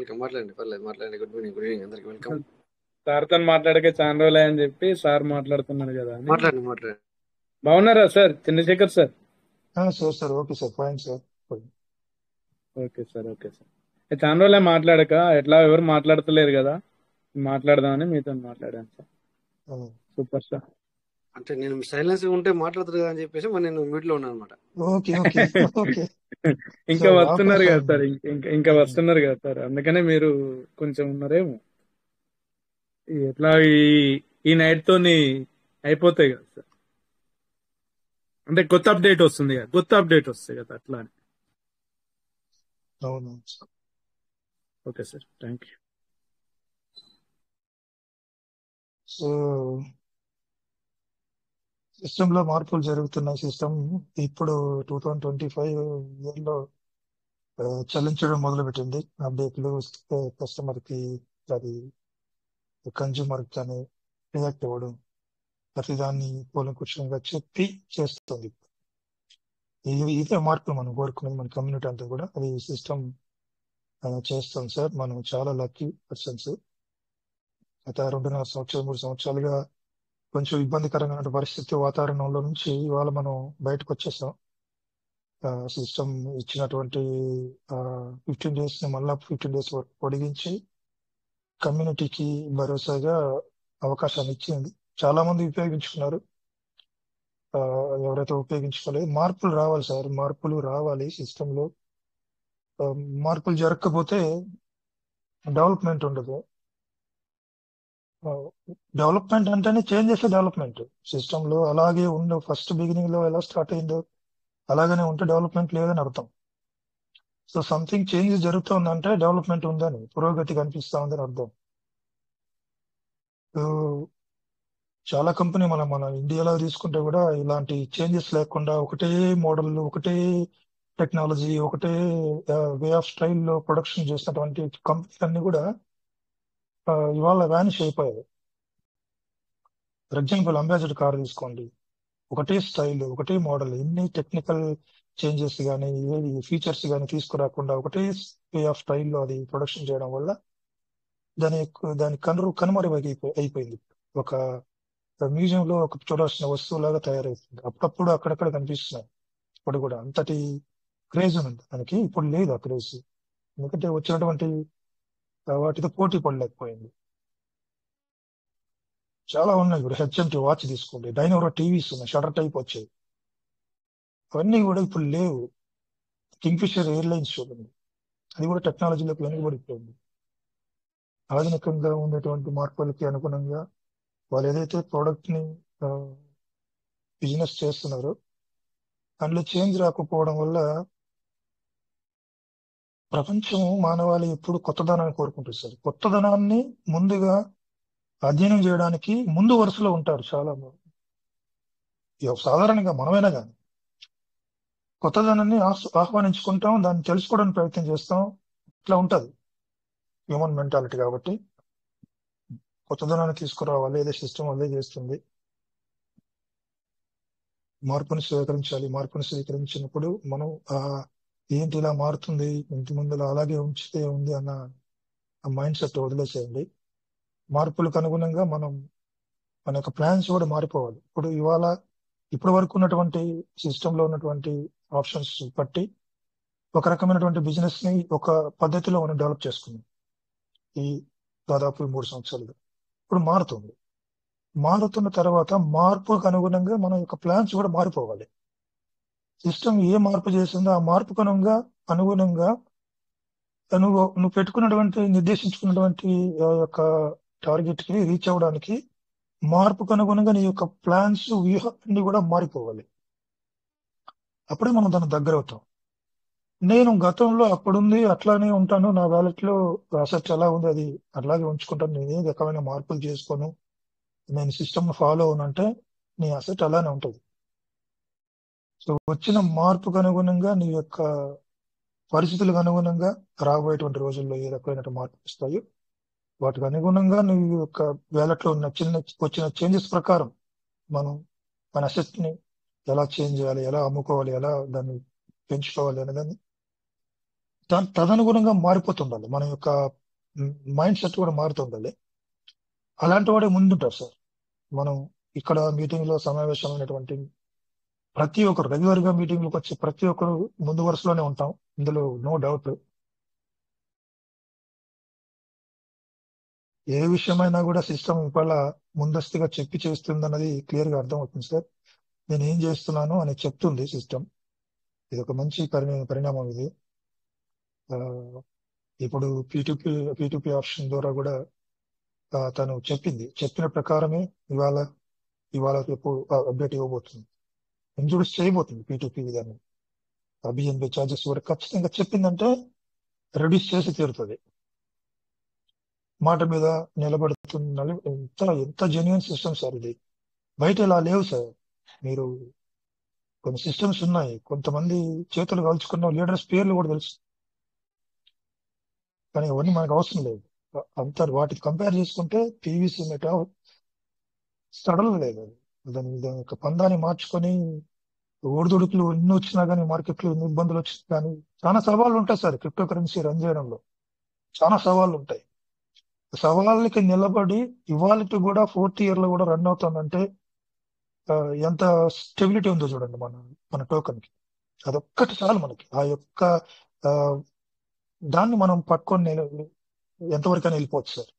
Welcome. మాట్లాడండి, పర్లేదు మాట్లాడండి. గుడ్ ఈవినింగ్ అందరికి వెల్కమ్. సార్తో మాట్లాడక చాలా రోజులే అని చెప్పి సార్ మాట్లాడుతున్నారు కదా అని. మాట్లాడండి. బాగున్నారా sir? Chandrasekhar sir. Sir okay sir, fine sir. Okay sir. చాలా రోజులే మాట్లాడక, ఎట్లా ఎవరు మాట్లాడతలేరు కదా, మాట్లాడదామని మీతో మాట్లాడాను సార్. Super sir. అంటే నేను సైలెన్స్ ఉంటే మాట్లాడుతుంది కదా అని చెప్పేసి మరి నేను మ్యూట్ లో ఉన్నాను అనమాట. ఓకే ఇంకా వస్తున్నారు కదా సార్, ఇంకా వస్తున్నారు కదా సార్, అందుకనే మీరు కొంచెం ఉన్నారేమో. ఎట్లా ఈ నైట్ తోని అయిపోతాయి కదా సార్, అంటే కొత్త అప్డేట్ వస్తుంది కదా అట్లా అని. అవును. Okay sir, thank you. So system లో మార్పులు జరుగుతున్నాయి. సిస్టమ్ ఇప్పుడు 2025 ఇయర్ లో చెల్లించడం మొదలుపెట్టింది. అప్డేట్లు కస్టమర్ కి, అది కన్జ్యూమర్ కానీ రియాక్ట్ అవ్వడం, ప్రతిదాన్ని కూలంకుషంగా చెప్పి చేస్తుంది. ఇదే మార్పులు మనం కోరుకునేది, మన కమ్యూనిటీ అంతా కూడా అది సిస్టమ్ చేస్తాం సార్. మనం చాలా లక్కీ పర్సన్స్. గత 2.5 సంవత్సరాలు 3 సంవత్సరాలుగా కొంచెం ఇబ్బందికరమైన పరిస్థితి వాతావరణంలో నుంచి ఇవాళ మనం బయటకు వచ్చేసాం. సిస్టమ్ ఇచ్చినటువంటి 15 days ని మళ్ళా 15 days వరకు పొడిగించి కమ్యూనిటీకి భరోసాగా అవకాశాన్ని ఇచ్చింది. చాలా మంది ఉపయోగించుకున్నారు. ఎవరైతే ఉపయోగించుకోలేదు, మార్పులు రావాలి సార్, మార్పులు రావాలి సిస్టమ్ లో. మార్పులు జరగకపోతే డెవలప్మెంట్ ఉండదు. డెవలప్మెంట్ అంటేనే చేంజ్ చేసే డెవలప్మెంట్. సిస్టమ్ లో అలాగే ఉన్న ఫస్ట్ బిగినింగ్ లో ఎలా స్టార్ట్ అయిందో అలాగనే ఉంటే డెవలప్మెంట్ లేదని అర్థం. సో సంథింగ్ చేంజ్ జరుగుతుందంటే డెవలప్మెంట్ ఉందని, పురోగతి కనిపిస్తా ఉందని అర్థం. చాలా కంపెనీ మన ఇండియాలో తీసుకుంటే కూడా ఇలాంటి చేంజెస్ లేకుండా ఒకటే మోడల్, ఒకటే టెక్నాలజీ, ఒకటే వే ఆఫ్ స్టైల్లో ప్రొడక్షన్ చేసినటువంటి కంపెనీలన్నీ కూడా ఇవాళ వ్యానిష్ అయిపోయాయి. ఫర్ ఎగ్జాంపుల్ అంబాసిడర్ కార్ తీసుకోండి, ఒకటే స్టైల్, ఒకటే మోడల్, ఎన్ని టెక్నికల్ చేంజెస్ కానీ ఫీచర్స్ కానీ తీసుకురాకుండా ఒకటే వే ఆఫ్ స్టైల్లో అది ప్రొడక్షన్ చేయడం వల్ల దాని కనుమరుగైపోయింది. ఒక మ్యూజియం లో ఒక చూడాల్సిన వస్తువులాగా తయారైతుంది. అప్పుడప్పుడు అక్కడక్కడ కనిపిస్తున్నాయి. ఇప్పుడు కూడా అంతటి క్రేజ్ ఉంది దానికి. ఇప్పుడు లేదు ఆ క్రేజ్, ఎందుకంటే వచ్చినటువంటి వాటితో పోటీ పడలేకపోయింది. చాలా ఉన్నాయి. ఇప్పుడు హెచ్ఎంటి వాచ్ తీసుకోండి, డైనోరో టీవీస్ ఉన్నాయి, షటర్ టైప్ వచ్చాయి. అవన్నీ కూడా ఇప్పుడు లేవు. కింగ్ఫిషర్ ఎయిర్లైన్స్ చూడండి, అది కూడా టెక్నాలజీలోకి వెనుకబడిపోయింది. ఆధునికంగా ఉండేటువంటి మార్పులకి అనుగుణంగా వాళ్ళు ఏదైతే ప్రోడక్ట్ ని బిజినెస్ చేస్తున్నారో అందులో చేంజ్ రాకపోవడం వల్ల ప్రపంచం, మానవాళి ఎప్పుడు కొత్తదనాన్ని కోరుకుంటుంది సార్. కొత్తదనాన్ని ముందుగా అధ్యయనం చేయడానికి ముందు వరుసలో ఉంటారు చాలా మంది. సాధారణంగా మనమైనా కానీ కొత్తదనాన్ని ఆహ్వానించుకుంటాం, దాన్ని తెలుసుకోవడానికి ప్రయత్నం చేస్తాం. ఇట్లా ఉంటది హ్యూమన్ మెంటాలిటీ. కాబట్టి కొత్తదనాన్ని తీసుకురావాలి, ఏదో సిస్టమ్ అదే చేస్తుంది. మార్పుని స్వీకరించాలి. మార్పుని స్వీకరించినప్పుడు మనం ఏంటి ఇలా మారుతుంది, ఇంటి ముందు అలాగే ఉంచితే ఉంది అన్న మైండ్ సెట్ వదిలేసేయండి. మార్పులకు అనుగుణంగా మన యొక్క ప్లాన్స్ కూడా మారిపోవాలి. ఇప్పటి వరకు ఉన్నటువంటి సిస్టమ్ లో ఉన్నటువంటి ఆప్షన్స్ బట్టి ఒక రకమైనటువంటి బిజినెస్ ని ఒక పద్ధతిలో మనం డెవలప్ చేసుకున్నాం ఈ దాదాపు 3 సంవత్సరాలుగా. ఇప్పుడు మారుతున్న తర్వాత మార్పుకు అనుగుణంగా మన యొక్క ప్లాన్స్ కూడా మారిపోవాలి. సిస్టమ్ ఏ మార్పు చేసిందో ఆ మార్పుకు అనుగుణంగా నువ్వు పెట్టుకున్నటువంటి, నిర్దేశించుకున్నటువంటి యొక్క టార్గెట్ కి రీచ్ అవ్వడానికి మార్పుకు అనుగుణంగా నీ యొక్క ప్లాన్స్, వ్యూహాన్ని కూడా మారిపోవాలి. అప్పుడే మనం దానికి దగ్గర అవుతాం. నేను గతంలో అప్పుడుంది అట్లానే ఉంటాను, నా వ్యాలెట్ లో అసెట్ ఎలా ఉంది అది అట్లాగే ఉంచుకుంటాను, నేను ఏ రకమైన మార్పులు చేసుకోను, నేను సిస్టమ్ ఫాలో అవునంటే నీ అసెట్ అలానే ఉంటుంది. సో వచ్చిన మార్పుకు అనుగుణంగా నీ యొక్క పరిస్థితులకు అనుగుణంగా రాబోయేటువంటి రోజుల్లో ఏ రకమైన మార్పులు వస్తాయో వాటికి అనుగుణంగా నీ యొక్క వ్యాలెట్ లో ఉన్న వచ్చిన చేంజెస్ ప్రకారం మన అసెట్ ని ఎలా చేంజ్ చేయాలి, ఎలా అమ్ముకోవాలి, ఎలా దాన్ని పెంచుకోవాలి అనేదాన్ని తదనుగుణంగా మారిపోతుండాలి. మన యొక్క మైండ్ సెట్ కూడా మారుతుండాలి. అలాంటి వాడే ముందుంటారు సార్. మనం ఇక్కడ మీటింగ్ లో సమావేశమైనటువంటి ప్రతి ఒక్కరు, రెగ్యులర్ గా మీటింగ్ లకు వచ్చే ప్రతి ఒక్కరు ముందు వరుసలోనే ఉంటాం, ఇందులో నో డౌట్. ఏ విషయమైనా కూడా సిస్టమ్ ఇవాళ ముందస్తుగా చెప్పి చేస్తుందన్నది క్లియర్ గా అర్థమవుతుంది సార్. నేను ఏం చేస్తున్నాను అని చెప్తుంది సిస్టమ్. ఇది ఒక మంచి పరిణామం ఇది. ఆ, ఇప్పుడు పీటుపీ ఆప్షన్ ద్వారా కూడా తను చెప్పిన ప్రకారమే ఇవాళ రేపు అప్డేట్ ఇవ్వబోతుంది, ఇంట్రొడ్యూస్ చేయబోతుంది పీటుపీ విధానం. బిఎన్బి ఛార్జెస్ కూడా ఖచ్చితంగా చెప్పిందంటే రెడ్యూస్ చేసి తీరుతుంది. మాట మీద నిలబడుతున్న ఎంత జెన్యున్ సిస్టమ్ సార్ ఇది. బయట ఇలా లేవు సార్. మీరు కొన్ని సిస్టమ్స్ ఉన్నాయి, కొంతమంది చేతులు కాల్చుకున్న లీడర్స్ పేర్లు కూడా తెలుసు, కానీ అవన్నీ మనకు అవసరం లేదు. అంత వాటికి కంపేర్ చేసుకుంటే పీవీసీ మెటా సడల్ లేదు. దాని యొక్క పందాన్ని మార్చుకొని ఓడిదుడుకులు ఎన్ని వచ్చినా కానీ, మార్కెట్లో ఎన్ని ఇబ్బందులు వచ్చినా కానీ చాలా సవాళ్ళు ఉంటాయి సార్. క్రిప్టో కరెన్సీ రన్ చేయడంలో చాలా సవాళ్ళు ఉంటాయి. సవాళ్ళకి నిలబడి ఇవాళకి కూడా 4th year లో కూడా రన్ అవుతుందంటే ఎంత స్టెబిలిటీ ఉందో చూడండి మన టోకెన్ కి. అదొక్కటి చాలు మనకి. ఆ యొక్క దాన్ని మనం పట్టుకొని ఎంతవరకైనా వెళ్ళిపోవచ్చు సార్.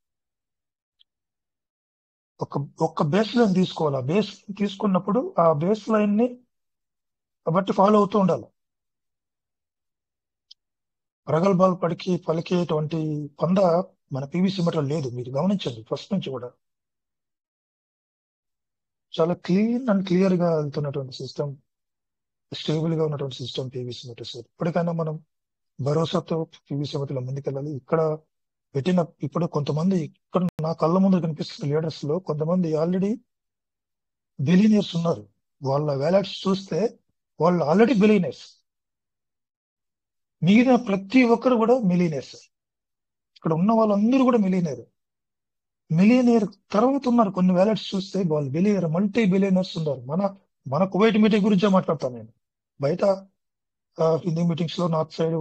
ఒక్క బేస్ లైన్ తీసుకోవాలి. ఆ బేస్ తీసుకున్నప్పుడు ఆ బేస్ లైన్ ని బట్టి ఫాలో అవుతూ ఉండాలి. ప్రగల్భాలు పలికేటువంటి పంద మన పీవీసీ మెటల్ లేదు. మీరు గమనించండి, ఫస్ట్ నుంచి కూడా చాలా క్లీన్ అండ్ క్లియర్ గా వెళ్తున్నటువంటి సిస్టమ్, స్టేబుల్ గా ఉన్నటువంటి సిస్టమ్ పీవీసీ మెటల్ సార్. ఇప్పటికైనా మనం భరోసాతో పీవీసీ మెటల్ ముందుకెళ్ళాలి. ఇప్పుడు కొంతమంది ఇక్కడ నా కళ్ళ ముందు కనిపిస్తున్న లీడర్స్ లో కొంతమంది ఆల్రెడీ బిలియనర్స్ ఉన్నారు. వాళ్ళ వ్యాలెట్స్ చూస్తే వాళ్ళు ఆల్రెడీ బిలియనర్స్. మిగిలిన ప్రతి ఒక్కరు కూడా మిలియనర్స్. ఇక్కడ ఉన్న వాళ్ళందరూ కూడా మిలియనర్ తర్వాత ఉన్నారు. కొన్ని వ్యాలెట్స్ చూస్తే వాళ్ళు బిలియనర్, మల్టీ బిలియనర్స్ ఉన్నారు. మన కువైట్ మీటింగ్ గురించే మాట్లాడతాను నేను. బయట హిందీ మీటింగ్స్ లో నార్త్ సైడ్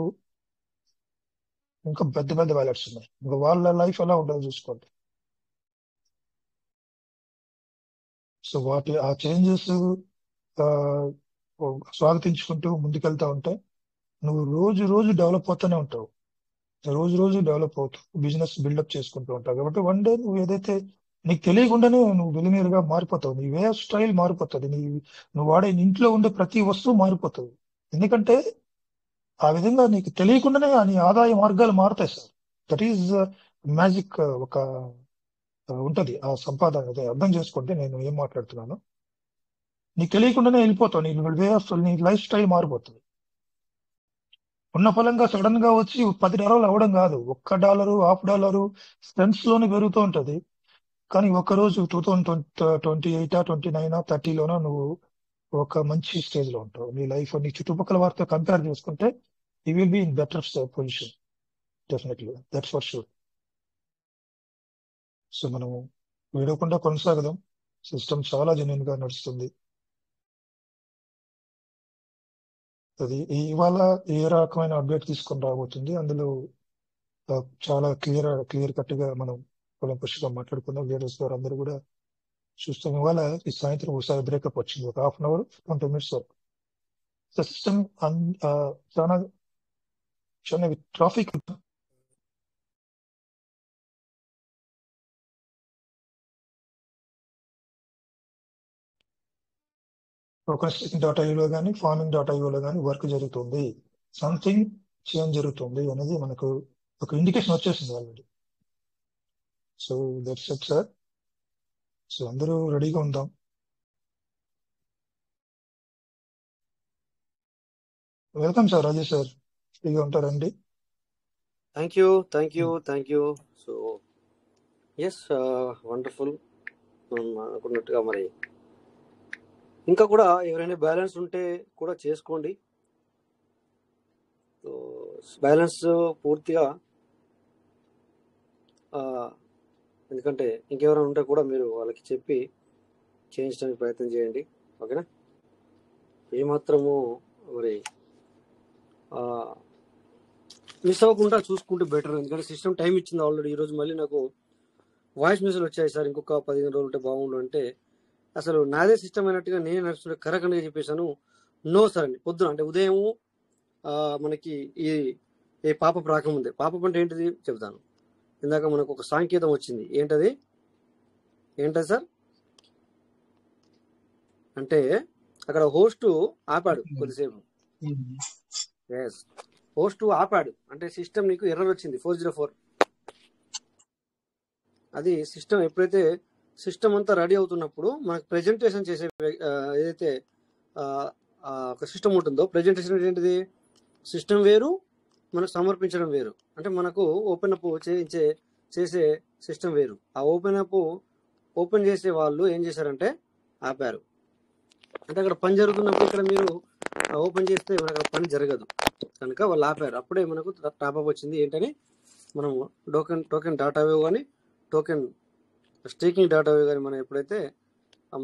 ఇంకా పెద్ద పెద్ద వ్యాలెట్స్ ఉన్నాయి. ఇంకా వాళ్ళ లైఫ్ ఎలా ఉంటుందో చూసుకోండి. సో ఆ చేంజెస్ స్వాగతించుకుంటూ ముందుకెళ్తా ఉంటే నువ్వు రోజు డెవలప్ అవుతూనే ఉంటావు. రోజు డెవలప్ అవుతావు, బిజినెస్ బిల్డప్ చేసుకుంటూ ఉంటావు. కాబట్టి వన్ డే నువ్వు ఏదైతే నీకు తెలియకుండానే నువ్వు బిలియనీర్ గా మారిపోతావు. నీ వే ఆఫ్ స్టైల్ మారిపోతుంది. నువ్వు వాడే ఇంట్లో ఉండే ప్రతి వస్తువు మారిపోతుంది. ఎందుకంటే ఆ విధంగా నీకు తెలియకుండానే నీ ఆదాయ మార్గాలు మారుతాయి సార్. That is magic. ఒక ఉంటది ఆ సంపాదన. అదే అర్థం చేసుకుంటే నేను ఏం మాట్లాడుతున్నాను. నీకు తెలియకుండానే వెళ్ళిపోతావు. నీ వే ఆఫ్ నీ లైఫ్ స్టైల్ మారిపోతుంది. ఉన్న ఫలంగా సడన్ గా వచ్చి $10 అవ్వడం కాదు. $1, $1/2 సెంట్స్ లోనే పెరుగుతూ ఉంటది. కానీ ఒకరోజు 2028, 29, 30లోనో నువ్వు ఒక మంచి స్టేజ్ లో ఉంటావు. నీ లైఫ్ నీ చుట్టుపక్కల వారితో కంపేర్ చేసుకుంటే you will be in better position. Definitely, that's for sure. So మనం వీడకుండా కొనసాగదాం. సిస్టమ్ చాలా జెన్యున్ గా నడుస్తుంది. అది ఇవాళ ఏ రకమైన అప్డేట్ తీసుకొని రాబోతుంది, అందులో చాలా క్లియర్ కట్ గా మనం పుష్గా మాట్లాడుకుందాం. లీడర్స్ ద్వారా అందరూ కూడా చూస్తాం. ఇవాళ ఈ సాయంత్రం ఒకసారి బ్రేకప్ వచ్చింది, ఒక 1/2 hour 20 minutes వరకు. సిస్టమ్ చాలా ట్రాఫిక్ .io కానీ farming.io కానీ వర్క్ జరుగుతుంది. సంథింగ్ చేంజ్ జరుగుతుంది అనేది మనకు ఒక ఇండికేషన్ వచ్చేసింది already. So that's it sir. So అందరూ రెడీగా ఉందాం. వెల్కమ్ సార్, రాజేష్ సార్, ఫ్రీగా ఉంటారండి. Thank you. So yes, wonderful. అనుకున్నట్టుగా మరి ఇంకా కూడా ఎవరైనా బ్యాలెన్స్ ఉంటే కూడా చేసుకోండి. సో బ్యాలెన్స్ పూర్తిగా, ఎందుకంటే ఇంకెవరైనా ఉంటే కూడా మీరు వాళ్ళకి చెప్పి చేయించడానికి ప్రయత్నం చేయండి. ఓకేనా? ఏమాత్రము మరి మిస్ అవ్వకుండా చూసుకుంటే బెటర్. ఎందుకంటే సిస్టమ్ టైం ఇచ్చింది ఆల్రెడీ. ఈరోజు మళ్ళీ నాకు వాయిస్ మెసేజ్ వచ్చాయి, సార్ ఇంకొక 15 రోజులు ఉంటే బాగుండు అంటే, అసలు నాదే సిస్టమ్ అయినట్టుగా నేను నడుస్తుంటే కరెక్ట్గా చెప్పేశాను. నో సార్ అని పొద్దున, అంటే ఉదయం మనకి ఈ పాపపు రాకముందే. పాపపు అంటే ఏంటిది చెబుతాను. ఇందాక మనకు ఒక సాంకేతం వచ్చింది, ఏంటది సార్ అంటే అక్కడ హోస్ట్ ఆపాడు కొద్దిసేపు. ఎస్, హోస్ట్ ఆపాడు అంటే సిస్టమ్ నీకు ఎర్రర్ వచ్చింది 404. అది సిస్టమ్ ఎప్పుడైతే సిస్టమ్ అంతా రెడీ అవుతున్నప్పుడు మనకు ప్రెజెంటేషన్ చేసే ఏదైతే ఒక సిస్టమ్ ఉంటుందో, ప్రెజెంటేషన్ ఏంటిది, సిస్టమ్ వేరు మనకు సమర్పించడం వేరు. అంటే మనకు ఓపెన్ అప్ చేసే సిస్టమ్ వేరు. ఆ ఓపెన్ చేసే వాళ్ళు ఏం చేశారంటే ఆపారు. అంటే అక్కడ పని జరుగుతున్నప్పుడు ఇక్కడ మీరు ఓపెన్ చేస్తే మనకు అక్కడ పని జరగదు కనుక వాళ్ళు ఆపారు. అప్పుడే మనకు టాప్అప్ వచ్చింది. ఏంటని మనం టోకెన్ డాటా వేవ్ కానీ టోకెన్ స్టేకింగ్ డాటా వేవ్ కానీ మనం ఎప్పుడైతే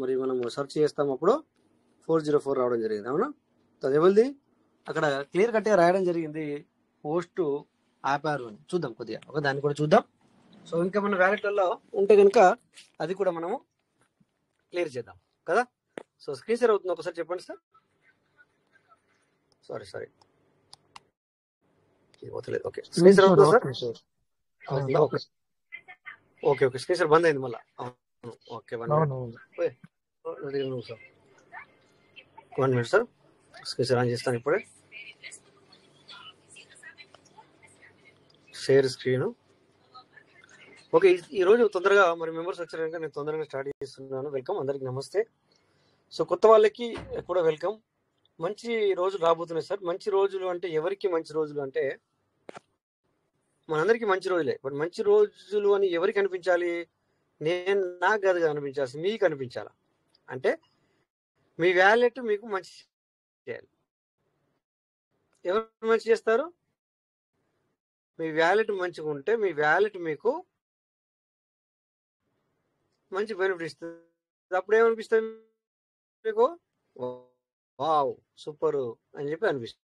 మరి మనం సెర్చ్ చేస్తాం అప్పుడు 404 రావడం జరిగింది. అవునా? అది ఎవరిది అక్కడ క్లియర్ కట్గా రాయడం జరిగింది, హోస్ట్ ఆపారు అని. చూద్దాం కొద్దిగా, ఒక దాన్ని కూడా చూద్దాం. సో ఇంకా మన వ్యాలెట్లలో ఉంటే కనుక అది కూడా మనము క్లియర్ చేద్దాం కదా. సో స్క్రీన్ షేర్ అవుతుంది, ఒకసారి చెప్పండి సార్. సారీ పోతలేదు. ఓకే, స్క్రీన్ షేర్ అవుతుంది సార్. ఓకే స్క్రీన్ షేర్ బంద్ అయింది మళ్ళీ. Okay, 1 minute sir, screen share on చేస్తాను ఇప్పుడే. Share screen. ఓకే, ఈరోజు తొందరగా మరి మెంబర్స్ వచ్చారు కనుక నేను తొందరగా స్టార్ట్ చేస్తున్నాను. వెల్కమ్, అందరికి నమస్తే. సో కొత్త వాళ్ళకి కూడా వెల్కమ్. మంచి రోజులు రాబోతున్నాయి సార్. మంచి రోజులు అంటే ఎవరికి మంచి రోజులు అంటే మనందరికీ మంచి రోజులే. బట్ మంచి రోజులు అని ఎవరికి అనిపించాలి? నాకు కాదు అనిపించాల్సి, మీకు అనిపించాలా. అంటే మీ వ్యాలెట్ మీకు మంచి చేయాలి. ఎవరు మంచి చేస్తారు? మీ వ్యాలెట్ మంచిగా ఉంటే మీ వ్యాలెట్ మీకు మంచి బెనిఫిట్ ఇస్తుంది. అప్పుడు ఏమనిపిస్తుంది మీకు? వావ్ సూపర్ అని చెప్పి అనిపిస్తుంది.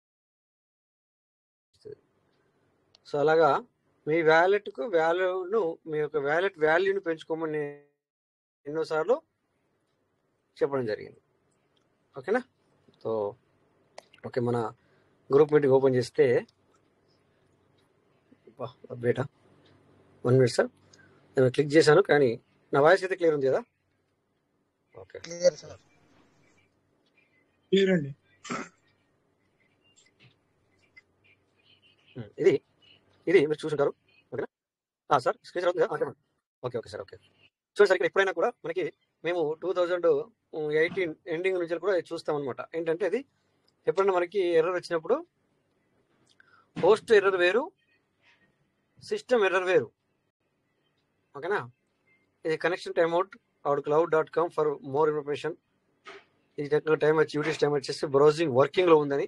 సో అలాగా మీ వ్యాలెట్కు వాల్యూను, మీ యొక్క వ్యాలెట్ వాల్యూని పెంచుకోమని ఎన్నోసార్లు చెప్పడం జరిగింది. ఓకేనా? సో ఓకే, మన గ్రూప్ మీటింగ్ ఓపెన్ చేస్తే బేటా 1 మినిట్ సార్. నేను క్లిక్ చేశాను కానీ నా వాయిస్ అయితే క్లియర్ ఉంది కదా? Okay, clear sir. క్లియర్ అండి. ఇది మీరు చూసుంటారు. ఓకేనా సార్? స్క్రీన్ అవుతుంది కదా? Okay sir. ఓకే చూడండి సార్, ఇక్కడ ఎప్పుడైనా కూడా మనకి మేము 2018 ఎండింగ్ నుంచి కూడా చూస్తాం అనమాట. ఏంటంటే అది ఎప్పుడైనా మనకి ఎర్రర్ వచ్చినప్పుడు హోస్ట్ ఎర్రర్ వేరు, సిస్టమ్ ఎర్రర్ వేరు. ఓకేనా? ఇది connection timeout cloud.com for more information. ఇది టెక్నికల్ టైం వచ్చి యూటీస్ టైం వచ్చేసి బ్రౌజింగ్ వర్కింగ్లో ఉందని.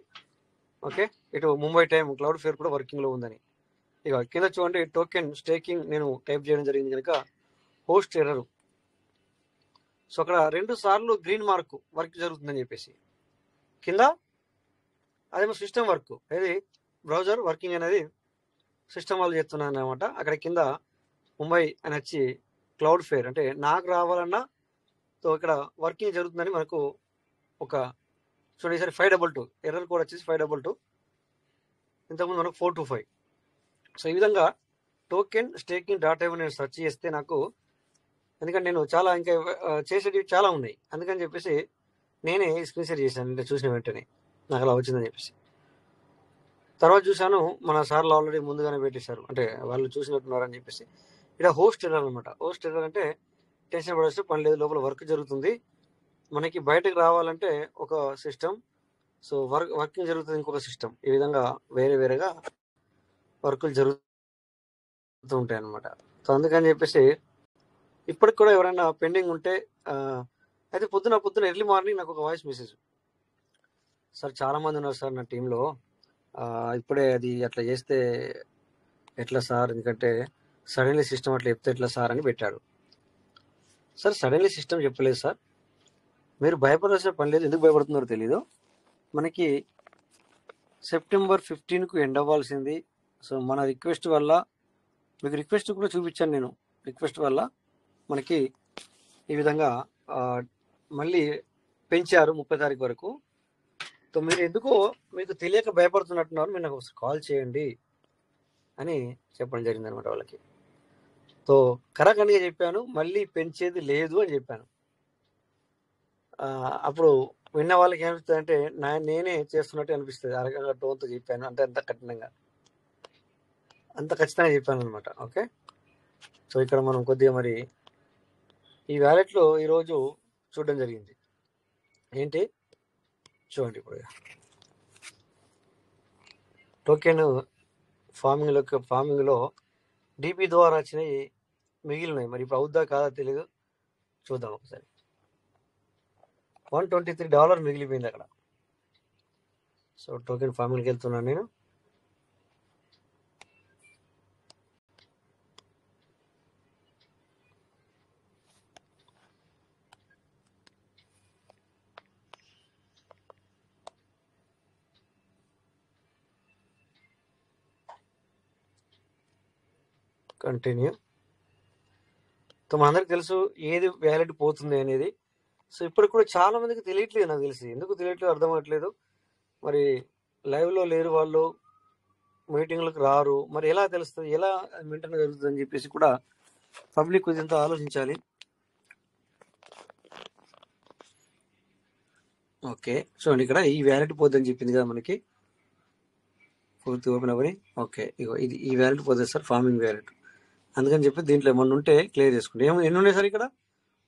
ఓకే, ఇటు ముంబై టైం క్లౌడ్ ఫేర్ కూడా వర్కింగ్లో ఉందని. ఇక కింద చూడండి, టోకెన్ స్టేకింగ్ నేను టైప్ చేయడం జరిగింది కనుక హోస్ట్ ఎర్రర్. సో అక్కడ 2 సార్లు గ్రీన్ మార్క్ వర్క్ జరుగుతుందని చెప్పేసి కింద, అదేమో సిస్టమ్ వర్క్, ఏది బ్రౌజర్ వర్కింగ్ అనేది సిస్టమ్ వాళ్ళు చేస్తున్నాను అనమాట. అక్కడ కింద ముంబై అని వచ్చి క్లౌడ్ ఫేర్ అంటే నాకు రావాలన్నా సో ఇక్కడ వర్కింగ్ జరుగుతుందని మనకు ఒక చూడండి. ఈసారి 522 ఎర్రర్ కోడ్ వచ్చేసి 522, ఇంతకుముందు మనకు 425. సో ఈ విధంగా టోకెన్ స్టేకింగ్ డాటా నేను సెర్చ్ చేస్తే నాకు, ఎందుకంటే నేను చాలా ఇంకా చేసేటివి చాలా ఉన్నాయి, అందుకని చెప్పేసి నేనే స్క్రీన్ షేర్ చేశాను. అంటే చూసిన వెంటనే నాకు అలా వచ్చిందని చెప్పేసి తర్వాత చూశాను మన సార్లు ఆల్రెడీ ముందుగానే పెట్టేశారు, అంటే వాళ్ళు చూసినట్టున్నారని చెప్పేసి. ఇక్కడ హోస్ట్ ఎర్రర్ అనమాట. హోస్ట్ ఎర్రర్ అంటే టెన్షన్ పడాల్సిన పని లేదు, లోపల వర్క్ జరుగుతుంది. మనకి బయటకు రావాలంటే ఒక సిస్టమ్, సో వర్కింగ్ జరుగుతుంది ఇంకొక సిస్టమ్. ఈ విధంగా వేరేగా వర్కులు జరుగుతూ ఉంటాయి అన్నమాట. సో అందుకని చెప్పేసి ఇప్పటికి కూడా ఎవరైనా పెండింగ్ ఉంటే అయితే పొద్దున ఎర్లీ మార్నింగ్ నాకు ఒక వాయిస్ మెసేజ్, సార్ చాలామంది ఉన్నారు సార్ నా టీంలో, ఇప్పుడే అది అట్లా చేస్తే ఎట్లా సార్, ఎందుకంటే సడన్లీ సిస్టమ్ అట్లా చెప్తే ఎట్లా సార్ అని పెట్టాడు. సార్ సడన్లీ సిస్టమ్ చెప్పలేదు సార్, మీరు భయపడాల్సిన పని లేదు. ఎందుకు భయపడుతున్నారో తెలీదు. మనకి సెప్టెంబర్ 15కు ఎండ్ అవ్వాల్సింది సో మన రిక్వెస్ట్ వల్ల, మీకు రిక్వెస్ట్ కూడా చూపించాను నేను, రిక్వెస్ట్ వల్ల మనకి ఈ విధంగా మళ్ళీ పెంచారు 30 తారీఖు వరకు. సో మీరు ఎందుకో మీకు తెలియక భయపడుతున్నట్టున్నారు, మీరు నాకు కాల్ చేయండి అని చెప్పడం జరిగింది అనమాట వాళ్ళకి. సో కరాఖండిగా చెప్పాను, మళ్ళీ పెంచేది లేదు అని చెప్పాను. అప్పుడు విన్న వాళ్ళకి ఏమనిపిస్తుంది అంటే నేనే చేస్తున్నట్టు అనిపిస్తుంది. ఆ రకంగా టోన్తో చెప్పాను, అంటే అంత కఠినంగా, అంత ఖచ్చితంగా చెప్పాను అనమాట. ఓకే, సో ఇక్కడ మనం కొద్దిగా మరి ఈ వ్యాలెట్లో ఈరోజు చూడడం జరిగింది. ఏంటి చూడండి, ఇప్పుడు టోకెన్ ఫార్మింగ్లో డిపి ద్వారా వచ్చినాయి మిగిలినాయి. మరి ఇప్పుడు అవుద్దా కాదా తెలియదు, చూద్దాం ఒకసారి. $123 మిగిలిపోయింది అక్కడ. సో టోకెన్ ఫార్మింగ్కి వెళ్తున్నాను నేను. కంటిన్యూ. సో మనందరికి తెలుసు ఏది వ్యాలిడ్ పోతుంది అనేది. సో ఇప్పటికి కూడా చాలా మందికి తెలియట్లేదు, నాకు తెలిసి ఎందుకు తెలియట్లేదు అర్థం అవ్వట్లేదు. మరి లైవ్లో లేరు వాళ్ళు, మీటింగ్లకు రారు, మరి ఎలా తెలుస్తుంది, ఎలా మెయింటైన్ జరుగుతుంది అని చెప్పేసి కూడా పబ్లిక్ ఇదంతా ఆలోచించాలి. ఓకే, చూడండి ఇక్కడ ఈ వ్యాలిడ్ పోద్దని చెప్పింది కదా మనకి, పూర్తి ఓపెన్ అవ్వని. ఓకే, ఇగో ఇది ఈ వ్యాలిడ్ పోతుంది సార్, ఫార్మింగ్ వ్యాలిడ్. అందుకని చెప్పి దీంట్లో ఏమన్నా ఉంటే క్లియర్ చేసుకుంటే ఎన్ని ఉన్నాయి సార్ ఇక్కడ?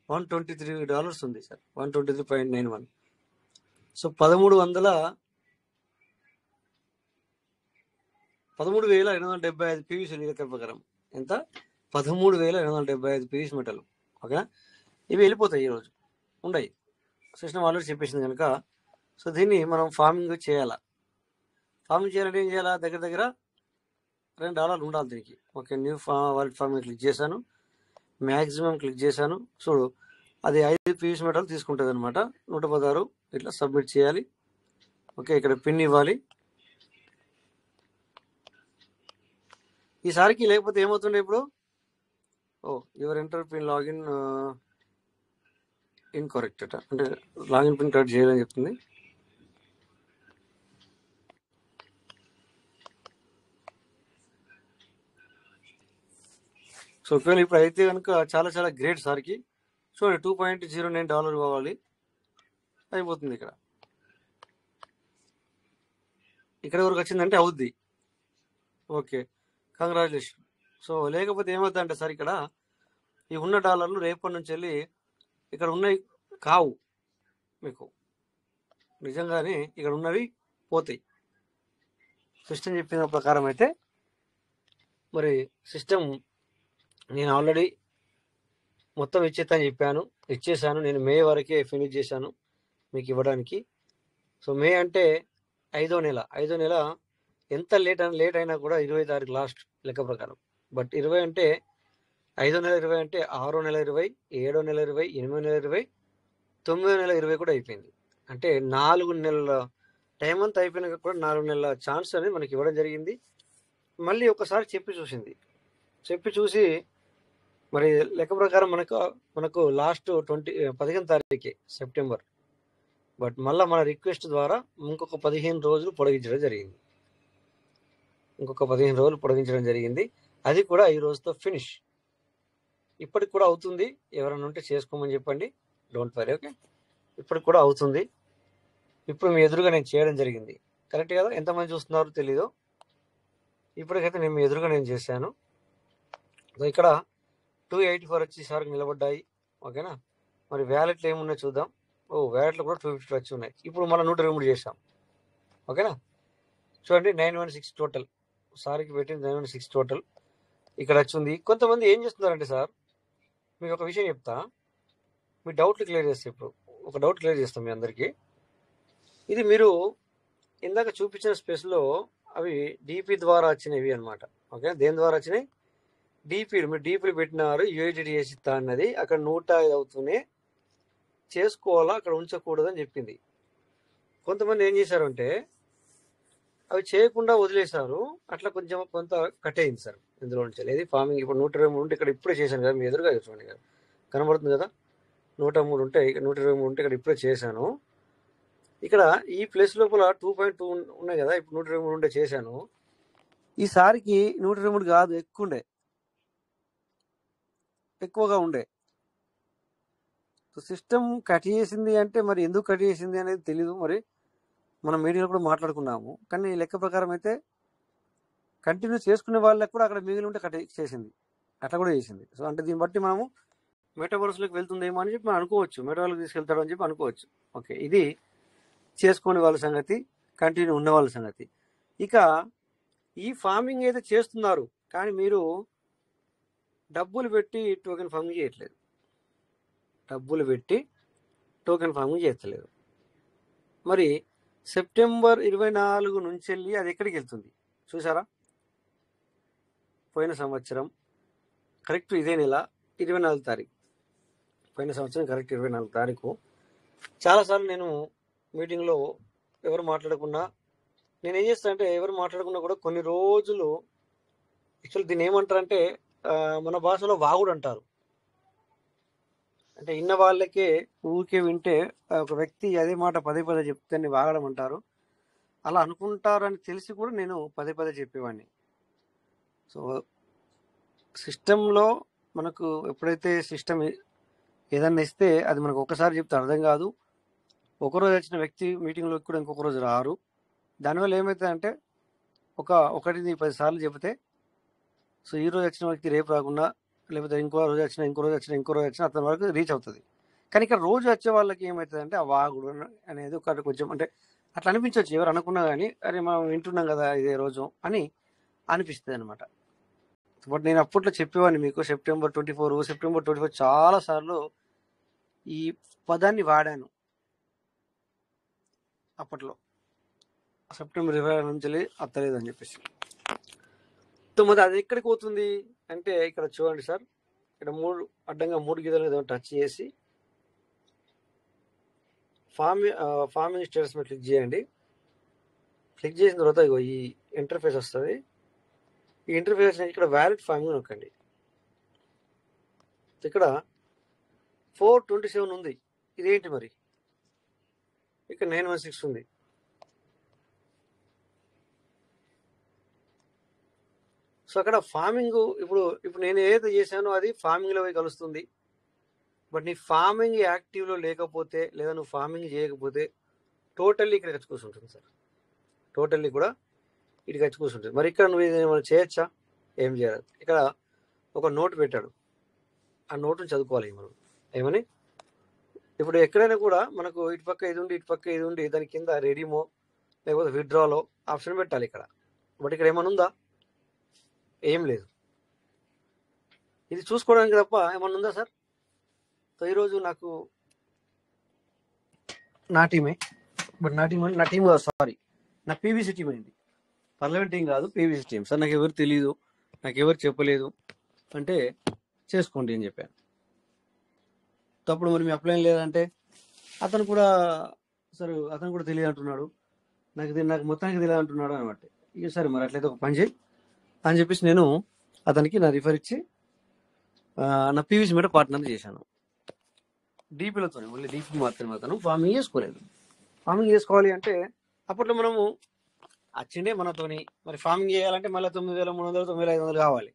$123 ఉంది సార్, 123.91. సో 13,875 పీవీసీ లెక్క ప్రకారం ఎంత? 13,875 పీవీసీ మెటల్. ఓకేనా, ఇవి వెళ్ళిపోతాయి ఈరోజు, ఉండయి. సిస్టమ్ ఆల్రెడీ చెప్పేసింది కనుక. సో దీన్ని మనం ఫార్మింగ్ చేయాలా. ఫార్మింగ్ చేయాలంటే ఏం చేయాలా? దగ్గర దగ్గర $2 ఉండాలి దీనికి. Okay, new wallet farming click చేశాను, మ్యాక్సిమం క్లిక్ చేశాను. చూడు అది 5 పీవీసీ మెటల్ తీసుకుంటుంది అనమాట. 116 ఇట్లా సబ్మిట్ చేయాలి. ఓకే, ఇక్కడ పిన్ ఇవ్వాలి. ఈసారికి లేకపోతే ఏమవుతుండే ఇప్పుడు? Your enter pin login incorrect అట, అంటే లాగిన్ పిన్ కరెక్ట్ చేయాలని చెప్తుంది. సో ఒకవేళ ఇప్పుడు అయితే కనుక చాలా చాలా గ్రేట్ సార్కి. చూడండి $2.09 కావాలి, అయిపోతుంది. ఇక్కడ వరకు వచ్చిందంటే అవుద్ది. Okay, congratulation. సో లేకపోతే ఏమవుతుంది అంటే సార్, ఇక్కడ ఈ ఉన్న డాలర్లు రేపటి నుంచి వెళ్ళి ఇక్కడ ఉన్నాయి కావు, మీకు నిజంగానే ఇక్కడ ఉన్నవి పోతాయి. సిస్టమ్ చెప్పిన ప్రకారం అయితే మరి సిస్టమ్ నేను ఆల్రెడీ మొత్తం ఇచ్చేస్తాను చెప్పాను, ఇచ్చేసాను. నేను మే వరకే ఫినిష్ చేశాను మీకు ఇవ్వడానికి. సో మే అంటే 5వ నెల ఎంత లేట్ అయినా కూడా 20 తారీఖు లాస్ట్ లెక్క ప్రకారం. బట్ 20 అంటే 5వ నెల 20 అంటే 6వ నెల 20, 7వ నెల 20, 8వ నెల 20, 9వ నెల 20 కూడా అయిపోయింది. అంటే 4 నెలల టైం అంతా అయిపోయినాక కూడా 4 నెలల ఛాన్స్ అనేది మనకి ఇవ్వడం జరిగింది. మళ్ళీ ఒకసారి చెప్పి చూసి మరి లెక్క ప్రకారం మనకు లాస్ట్ 15వ తారీఖే సెప్టెంబర్. బట్ మళ్ళీ మన రిక్వెస్ట్ ద్వారా ఇంకొక 15 రోజులు పొడిగించడం జరిగింది. అది కూడా ఈ రోజుతో ఫినిష్. ఇప్పటికి కూడా అవుతుంది. ఎవరైనా ఉంటే చేసుకోమని చెప్పండి, డోంట్ వరీ. ఓకే, ఇప్పటికి కూడా అవుతుంది. ఇప్పుడు మీ ఎదురుగా నేను చేయడం జరిగింది, కరెక్ట్ కదా? ఎంతమంది చూస్తున్నారో తెలీదు. ఇప్పటికైతే నేను మీ ఎదురుగా నేను చేశాను. ఇక్కడ 284 వచ్చి సార్కి నిలబడ్డాయి. ఓకేనా, మరి వ్యాలెట్లు ఏమున్నాయో చూద్దాం. వ్యాలెట్లు కూడా 250 వచ్చి ఉన్నాయి. ఇప్పుడు మనం 123 చేసాం. ఓకేనా, చూడండి 916 టోటల్. సార్కి పెట్టింది 916 టోటల్ ఇక్కడ వచ్చింది. కొంతమంది ఏం చేస్తున్నారంటే సార్, మీకు ఒక విషయం చెప్తా, మీ డౌట్లు క్లియర్ చేస్తే. ఇప్పుడు ఒక డౌట్ క్లియర్ చేస్తాం మీ అందరికీ. ఇది మీరు ఇందాక చూపించిన స్పేస్లో అవి డిపి ద్వారా వచ్చినవి అనమాట. ఓకే, దేని ద్వారా వచ్చినాయి? డిపిలు. మీరు డిపిలు పెట్టినారు, యూఐడిడి చేసి ఇస్తా అన్నది. అక్కడ 105 అవుతూనే చేసుకోవాలా, అక్కడ ఉంచకూడదు అని చెప్పింది. కొంతమంది ఏం చేశారంటే అవి చేయకుండా వదిలేశారు. అట్లా కొంత కట్ అయింది సార్ ఇందులో నుంచి. ఏది ఫార్మింగ్ ఇప్పుడు 123 ఉంటే ఇక్కడ ఇప్పుడే చేశాను కదా, మీ ఎదురుగా చూడండి కదా, కనబడుతుంది కదా, 103 ఉంటే 123 ఉంటే ఇక్కడ ఇప్పుడే చేశాను. ఇక్కడ ఈ ప్లేస్ లోపల 2.2 ఉన్నాయి కదా, ఇప్పుడు 123 ఉంటే చేశాను. ఈసారికి 123 కాదు, ఎక్కువగా ఉండే. సిస్టమ్ కట్ చేసింది అంటే మరి ఎందుకు కట్ చేసింది అనేది తెలీదు. మరి మనం మీడియాలో కూడా మాట్లాడుకున్నాము, కానీ లెక్క ప్రకారం అయితే కంటిన్యూ చేసుకునే వాళ్ళకి కూడా అక్కడ మిగిలి ఉంటే కట్ చేసింది, అట్లా కూడా చేసింది. సో అంటే దీన్ని బట్టి మనము మెటావర్స్లోకి వెళ్తుందేమో అని చెప్పి మనం అనుకోవచ్చు, మెటావర్స్కి తీసుకెళ్తాడు అని చెప్పి అనుకోవచ్చు. ఓకే, ఇది చేసుకునే వాళ్ళ సంగతి, కంటిన్యూ ఉన్న వాళ్ళ సంగతి. ఇక ఈ ఫార్మింగ్ అయితే చేస్తున్నారు, కానీ మీరు డబ్బులు పెట్టి టోకెన్ ఫార్మింగ్ చేయట్లేదు, డబ్బులు పెట్టి టోకెన్ ఫార్మింగ్ చేస్తలేదు. మరి సెప్టెంబర్ 24 నుంచి వెళ్ళి అది ఎక్కడికి వెళ్తుంది చూసారా? పోయిన సంవత్సరం కరెక్ట్ ఇదే నెల 24 తారీఖు, పోయిన సంవత్సరం కరెక్ట్ 24 తారీఖు చాలాసార్లు నేను మీటింగ్లో ఎవరు మాట్లాడకున్నా, నేను ఏం చేస్తానంటే ఎవరు మాట్లాడకున్నా కూడా కొన్ని రోజులు, యాక్చువల్ దీన్ని ఏమంటారంటే మన భాషలో వాగుడు అంటారు. అంటే ఇన్న వాళ్ళకే ఊరికే వింటే ఒక వ్యక్తి అదే మాట పదే చెప్తే వాగడం అంటారు. అలా అనుకుంటారని తెలిసి కూడా నేను పదే చెప్పేవాడిని. సో సిస్టంలో మనకు ఎప్పుడైతే సిస్టమ్ ఏదన్నా ఇస్తే అది మనకు ఒకసారి చెప్తే అర్థం కాదు. ఒకరోజు వచ్చిన వ్యక్తి మీటింగ్లోకి కూడా ఇంకొక రోజు రారు. దానివల్ల ఏమవుతుందంటే 1-10 సార్లు చెబితే, సో ఈ రోజు వచ్చిన వ్యక్తి రేపు రాకుండా, లేకపోతే ఇంకో రోజు వచ్చిన అతని వరకు రీచ్ అవుతుంది. కానీ ఇక్కడ రోజు వచ్చే వాళ్ళకి ఏమవుతుందంటే ఆ వాగుడు అనేది ఒకటి కొంచెం అంటే అట్లా అనిపించవచ్చు, ఎవరు అనుకున్నా కానీ అరే మనం వింటున్నాం కదా ఇదే రోజు అని అనిపిస్తుంది అనమాట. బట్ నేను అప్పట్లో చెప్పేవాడిని మీకు, సెప్టెంబర్ 24 చాలా సార్లు ఈ పదాన్ని వాడాను. అప్పట్లో సెప్టెంబర్ 24 నుంచి అత్తలేదు అని చెప్పేసి. మరి అది ఎక్కడికి పోతుంది అంటే ఇక్కడ చూడండి సార్, ఇక్కడ అడ్డంగా 3 గీతలు ఏదో టచ్ చేసి ఫార్మింగ్ స్టేటస్ మీద క్లిక్ చేయండి. క్లిక్ చేసిన తర్వాత ఇగో ఈ ఇంటర్ఫేస్ వస్తుంది. ఈ ఇంటర్ఫేస్ ఇక్కడ వ్యాలిడ్ ఫార్మింగ్ నొక్కండి. ఇక్కడ 427 ఉంది, ఇదేంటి మరి? ఇక్కడ 916 ఉంది. సో అక్కడ ఫార్మింగ్ ఇప్పుడు నేను ఏదైతే చేశానో అది ఫార్మింగ్లో పోయి కలుస్తుంది. బట్ నీ ఫార్మింగ్ యాక్టివ్లో లేకపోతే, లేదా నువ్వు ఫార్మింగ్ చేయకపోతే టోటల్లీ ఇక్కడ వచ్చి కూర్చుంటుంది సార్, టోటల్లీ కూడా ఇక్కడికి వచ్చి కూర్చుంటుంది. మరి ఇక్కడ నువ్వు ఏమైనా చేయొచ్చా? ఏం చేయరు. ఇక్కడ ఒక నోట్ పెట్టాడు, ఆ నోటును చదువుకోవాలి మనం. ఏమని? ఇప్పుడు ఎక్కడైనా కూడా మనకు ఇటుపక్క ఇది ఉండి దాని కింద రెడీమో లేకపోతే విత్డ్రాలో ఆప్షన్ పెట్టాలి ఇక్కడ. బట్ ఇక్కడ ఏమైనా ఉందా? ఏం లేదు. ఇది చూసుకోవడానికి తప్ప ఏమన్నా ఉందా సార్? సో ఈరోజు నాకు నా టీమే, బట్ నా టీం సారీ నా పీవీసీ టీం అయింది, పార్లమెంట్ టీం కాదు, పీవీసీ టీం. సార్ నాకు ఎవరు తెలీదు, నాకు ఎవరు చెప్పలేదు అంటే చేసుకోండి అని చెప్పాను. అప్పుడు మరి మీ అప్లైన్ లేదంటే అతను కూడా తెలియదు అంటున్నాడు, నాకు మొత్తానికి తెలియదు అంటున్నాడు అనమాట. ఇక సరే మరి అట్లయితే ఒక పని చేయి అని చెప్పేసి నేను అతనికి నా రిఫర్ ఇచ్చి నా పీవీసీ మీద పార్ట్నర్ చేశాను. డీపీలతో మళ్ళీ డీపీ మాత్రమే, అతను ఫార్మింగ్ చేసుకోలేదు. ఫార్మింగ్ చేసుకోవాలి అంటే అప్పట్లో మనము వచ్చిండే మనతోని, మరి ఫార్మింగ్ చేయాలంటే మళ్ళీ 9,300 9,500 కావాలి.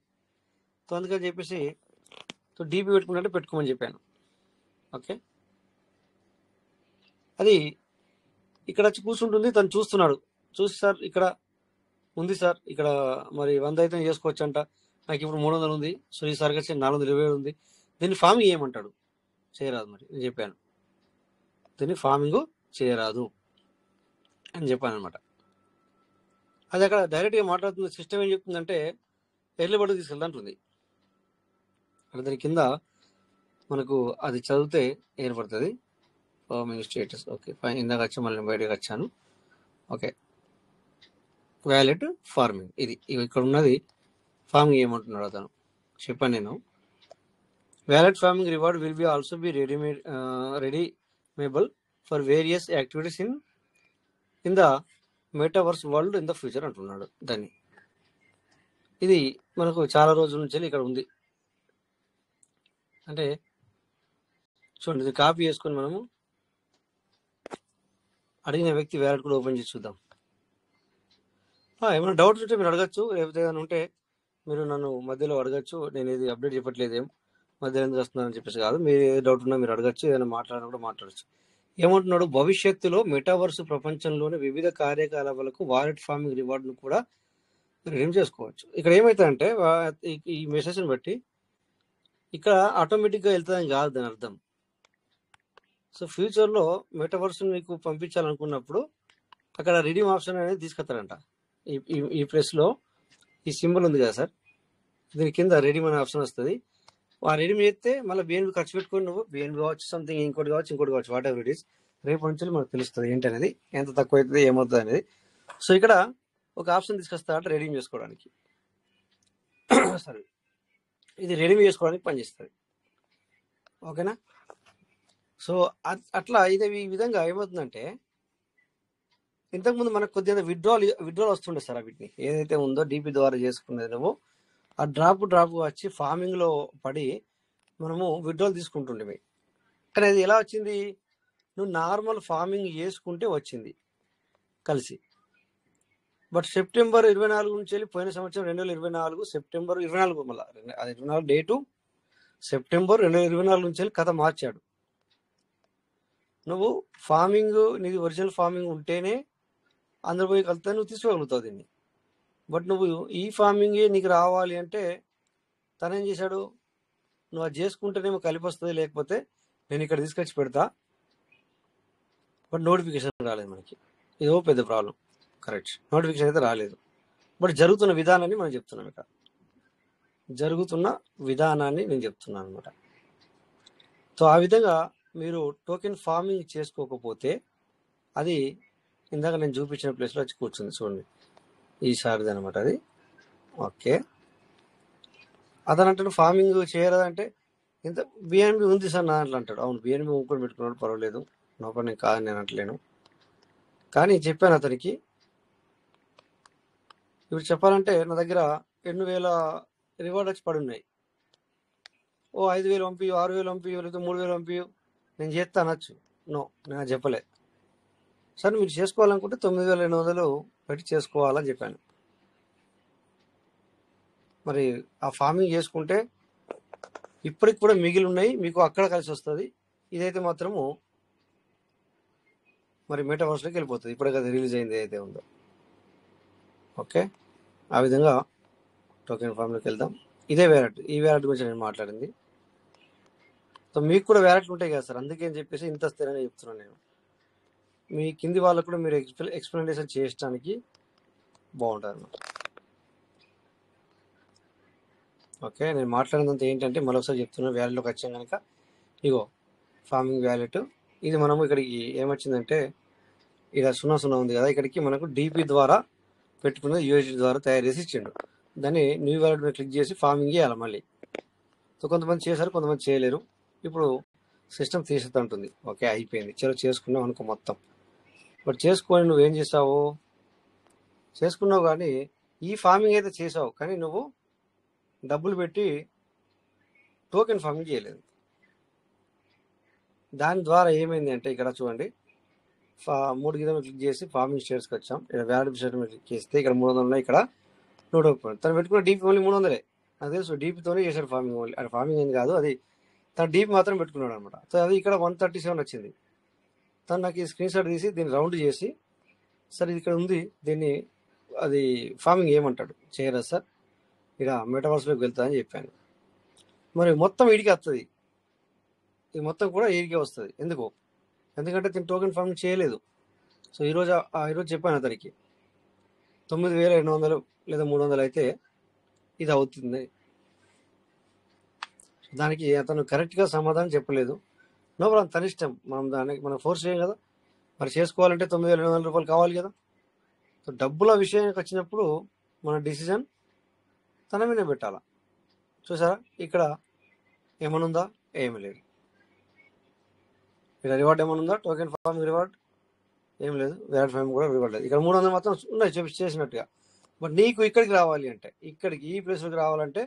సో అందుకని చెప్పేసి డీపీ పెట్టుకుంటే పెట్టుకోమని చెప్పాను. ఓకే, అది ఇక్కడ వచ్చి కూర్చుంటుంది, తను చూస్తున్నాడు. చూసి సార్ ఇక్కడ ఉంది సార్, ఇక్కడ మరి 100 అయితే చేసుకోవచ్చు అంట, నాకు ఇప్పుడు 300 ఉంది, సో ఈసారికి వచ్చి 427 ఉంది, దీన్ని ఫార్మింగ్ చేయమంటాడు. చేయరాదు మరి నేను చెప్పాను, దీన్ని ఫార్మింగ్ చేయరాదు అని చెప్పాను అనమాట. అది అక్కడ డైరెక్ట్గా మాట్లాడుతుంది. సిస్టమ్ ఏం చెప్తుందంటే ఎర్లీ బర్డ్ తీసుకెళ్తా అంటుంది. అక్కడ దాని కింద మనకు అది చదివితే ఏర్పడుతుంది ఫార్మింగ్ స్టేటస్. ఓకే ఫైన్, ఇందాక వచ్చి మళ్ళీ బయటకు వచ్చాను. ఓకే, వ్యాలిడ్ ఫార్మింగ్ ఇది ఇక్కడ ఉన్నది. ఫార్మింగ్ ఏమంటున్నాడు అతను చెప్పాను నేను. Valid farming reward will be also be redeemable for various activities in the metaverse world in the future అంటున్నాడు దాన్ని. ఇది మనకు చాలా రోజుల నుంచి ఇక్కడ ఉంది. అంటే చూడండి, ఇది కాపీ చేసుకొని మనము అడిగిన వ్యక్తి వ్యాలెట్ కూడా ఓపెన్ చేసి చూద్దాం. ఏమైనా డౌట్స్ ఉంటే మీరు అడగచ్చు, లేకపోతే ఏమైనా ఉంటే మీరు నన్ను మధ్యలో అడగచ్చు. నేను ఇది అప్డేట్ చెప్పట్లేదు, ఏం మధ్యలో ఎందుకు వస్తున్నారని చెప్పేసి కాదు. మీరు ఏ డౌట్ ఉన్నా మీరు అడగచ్చు, ఏదైనా మాట్లాడినా కూడా మాట్లాడచ్చు. ఏమంటున్నాడు, భవిష్యత్తులో మెటావర్స్ ప్రపంచంలోని వివిధ కార్యకలాపాలకు వాలెట్ ఫార్మింగ్ రివార్డును కూడా రిడీమ్ చేసుకోవచ్చు. ఇక్కడ ఏమవుతుందంటే ఈ మెసేజ్ని బట్టి ఇక్కడ ఆటోమేటిక్గా వెళ్తుందని కాదు దాని అర్థం. సో ఫ్యూచర్లో మెటావర్స్ నీకు పంపించాలనుకున్నప్పుడు అక్కడ రిడీమ్ ఆప్షన్ అనేది తీసుకొస్తారంట. ఈ ప్రెస్లో ఈ సింబల్ ఉంది కదా సార్, దీని కింద రెడీమ్ అనే ఆప్షన్ వస్తుంది. ఆ రెడీమ్ చేస్తే మళ్ళీ బిఎన్బి ఖర్చు పెట్టుకొని నువ్వు బిఎన్బి కావచ్చు, సంథింగ్ ఇంకోటి కావచ్చు, వాట్ ఎవర్ ఇట్ ఈస్, రేపు నుంచి మనకు తెలుస్తుంది ఏంటనేది, ఎంత తక్కువ అవుతుంది ఏమవుతుంది అనేది. సో ఇక్కడ ఒక ఆప్షన్ తీసుకొస్తారట రెడీమ్ చేసుకోవడానికి. సరే, ఇది రెడీమ్ చేసుకోవడానికి పనిచేస్తుంది. ఓకేనా? సో అట్లా ఇది ఈ విధంగా ఏమవుతుందంటే, ఇంతకుముందు మనకు కొద్దిగా విత్డ్రాల్ వస్తుండే సార్. వీటిని ఏదైతే ఉందో డీపీ ద్వారా చేసుకునేది నువ్వు ఆ డ్రాప్ వచ్చి ఫార్మింగ్లో పడి మనము విత్డ్రాల్ తీసుకుంటుండేవి. కానీ అది ఎలా వచ్చింది, నువ్వు నార్మల్ ఫార్మింగ్ చేసుకుంటే వచ్చింది కలిసి. బట్ సెప్టెంబర్ 24 నుంచి వెళ్ళి పోయిన సంవత్సరం 2024 సెప్టెంబర్ 24 మళ్ళీ అది 24 డేటు సెప్టెంబర్ 2024 నుంచి వెళ్ళి కథ మార్చాడు. నువ్వు ఫార్మింగ్ నీది ఒరిజినల్ ఫార్మింగ్ ఉంటేనే అందరు పోయి కలితే నువ్వు తీసుకోగలుగుతావు దీన్ని. బట్ నువ్వు ఈ ఫార్మింగే నీకు రావాలి అంటే తనేం చేశాడు, నువ్వు అది చేసుకుంటేనేమో కలిపి వస్తుంది, లేకపోతే నేను ఇక్కడ తీసుకొచ్చి పెడతా, బట్ నోటిఫికేషన్ రాలేదు మనకి. ఇదో పెద్ద ప్రాబ్లం. కరెక్ట్, నోటిఫికేషన్ అయితే రాలేదు. బట్ జరుగుతున్న విధానాన్ని మనం చెప్తున్నాం. ఇక్కడ జరుగుతున్న విధానాన్ని నేను చెప్తున్నాను అనమాట. సో ఆ విధంగా మీరు టోకెన్ ఫార్మింగ్ చేసుకోకపోతే అది ఇందాక నేను చూపించిన ప్లేస్లో వచ్చి కూర్చుంది చూడండి, ఈసారిది అనమాట అది. ఓకే, అతను అంటాడు ఫార్మింగ్ చేయరాదంటే ఇంత బిఎన్బి ఉంది సార్ నా దాంట్లో అంటాడు. అవును, బిఎన్బి ఊకొని పెట్టుకున్నాడు, పర్వాలేదు, నో పని, నేను కాదని నేను అంటలేను. కానీ చెప్పాను అతనికి, ఇప్పుడు చెప్పాలంటే నా దగ్గర 8,000 రివార్డ్ వచ్చి పడి ఉన్నాయి. ఓ 5,000 పంపి, 6,000 పంపి, లేకపోతే 3,000 పంపి, నేను చేస్తా అనొచ్చు. నో, నేను చెప్పలే. సార్ మీరు చేసుకోవాలనుకుంటే 9,800 పెట్టి చేసుకోవాలని చెప్పాను. మరి ఆ ఫార్మింగ్ చేసుకుంటే ఇప్పటికి కూడా మిగిలి ఉన్నాయి, మీకు అక్కడ కలిసి వస్తుంది. ఇదైతే మాత్రము మరి మెటావర్స్లోకి వెళ్ళిపోతుంది, ఇప్పటికి అది రిలీజ్ అయింది ఏదైతే ఉందో. ఓకే, ఆ విధంగా టోకెన్ ఫార్మ్లోకి వెళ్దాం. ఇదే వ్యాలెట్, ఈ వ్యాలెట్ గురించి నేను మాట్లాడింది. సో మీకు కూడా వ్యాలెట్లు ఉంటాయి కదా సార్, అందుకే అని చెప్పేసి ఇంత స్థిరంగా చెప్తున్నాను నేను. మీ కింది వాళ్ళకు కూడా మీరు ఎక్స్ప్లెనేషన్ చేయడానికి బాగుంటుంది అన్నమాట. ఓకే, నేను మాట్లాడినంత ఏంటంటే మరొకసారి చెప్తున్నాను. వ్యాలెట్లోకి వచ్చాం కనుక ఇగో ఫార్మింగ్ వ్యాలెట్, ఇది మనము ఇక్కడికి ఏమొచ్చిందంటే ఇలా 0 ఉంది కదా, ఇక్కడికి మనకు డీపీ ద్వారా పెట్టుకున్న యూఎస్డి ద్వారా తయారు చేసి ఇచ్చిండు. దాన్ని న్యూ వ్యాలెట్ మీద క్లిక్ చేసి ఫార్మింగ్ చేయాలి మళ్ళీ. సో కొంతమంది చేశారు, కొంతమంది చేయలేరు. ఇప్పుడు సిస్టమ్ తీసేస్తా ఉంటుంది. ఓకే, అయిపోయింది, చలో చేసుకున్నావు అనుకో మొత్తం. బట్ చేసుకొని నువ్వేం చేసావు, చేసుకున్నావు కానీ ఈ ఫార్మింగ్ అయితే చేసావు, కానీ నువ్వు డబ్బులు పెట్టి టోకెన్ ఫార్మింగ్ చేయలేదు. దాని ద్వారా ఏమైంది అంటే ఇక్కడ చూడండి, 3 గిన్నె క్లిక్ చేసి ఫార్మింగ్ షేర్స్కి వచ్చాం. ఇక్కడ వ్యాలిడ్ షేర్ మీద క్లిక్ చేస్తే ఇక్కడ 300 ఉన్నాయి, ఇక్కడ 100. తను పెట్టుకున్న డీపీ ఓన్లీ 300. నాకు తెలుసు డీపీతోనే చేశాడు ఫార్మింగ్. ఓన్లీ అది ఫార్మింగ్ ఏం కాదు, అది తను డీపీ మాత్రం పెట్టుకున్నాడు అనమాట. సో అది ఇక్కడ 137 వచ్చింది. తను నాకు ఈ స్క్రీన్ షాట్ తీసి దీన్ని రౌండ్ చేసి, సార్ ఇది ఇక్కడ ఉంది, దీన్ని అది ఫార్మింగ్ ఏమంటాడు, చేయరా సార్, ఇక్కడ మెటావర్స్లోకి వెళ్తా అని చెప్పాను. మరి మొత్తం వీడికి వస్తుంది, ఇది మొత్తం కూడా వీడికే వస్తుంది. ఎందుకంటే దీని టోకెన్ ఫార్మింగ్ చేయలేదు. సో ఈరోజు చెప్పాను అతనికి 9,800 లేదా 300 అయితే ఇది అవుతుంది. దానికి అతను కరెక్ట్గా సమాధానం చెప్పలేదు. నో ప్రాబ్లం, తన ఇష్టం, మనం ఫోర్స్ చేయం కదా. మరి చేసుకోవాలంటే 9,800 రూపాయలు కావాలి కదా. సో డబ్బుల విషయానికి వచ్చినప్పుడు మన డిసిజన్ తన మీద పెట్టాలా. చూసారా, ఇక్కడ ఏమనుందా, ఏమీ లేదు. ఇక్కడ రివార్డ్ ఏమనుందా, టోకెన్ ఫార్మింగ్ రివార్డ్ ఏం లేదు, వ్యాలిడ్ ఫార్మింగ్ కూడా రివార్డ్ లేదు. ఇక్కడ 300 మాత్రం ఉన్నాయి చేసినట్టుగా. బట్ నీకు ఇక్కడికి రావాలి అంటే, ఇక్కడికి ఈ ప్లేస్లోకి రావాలంటే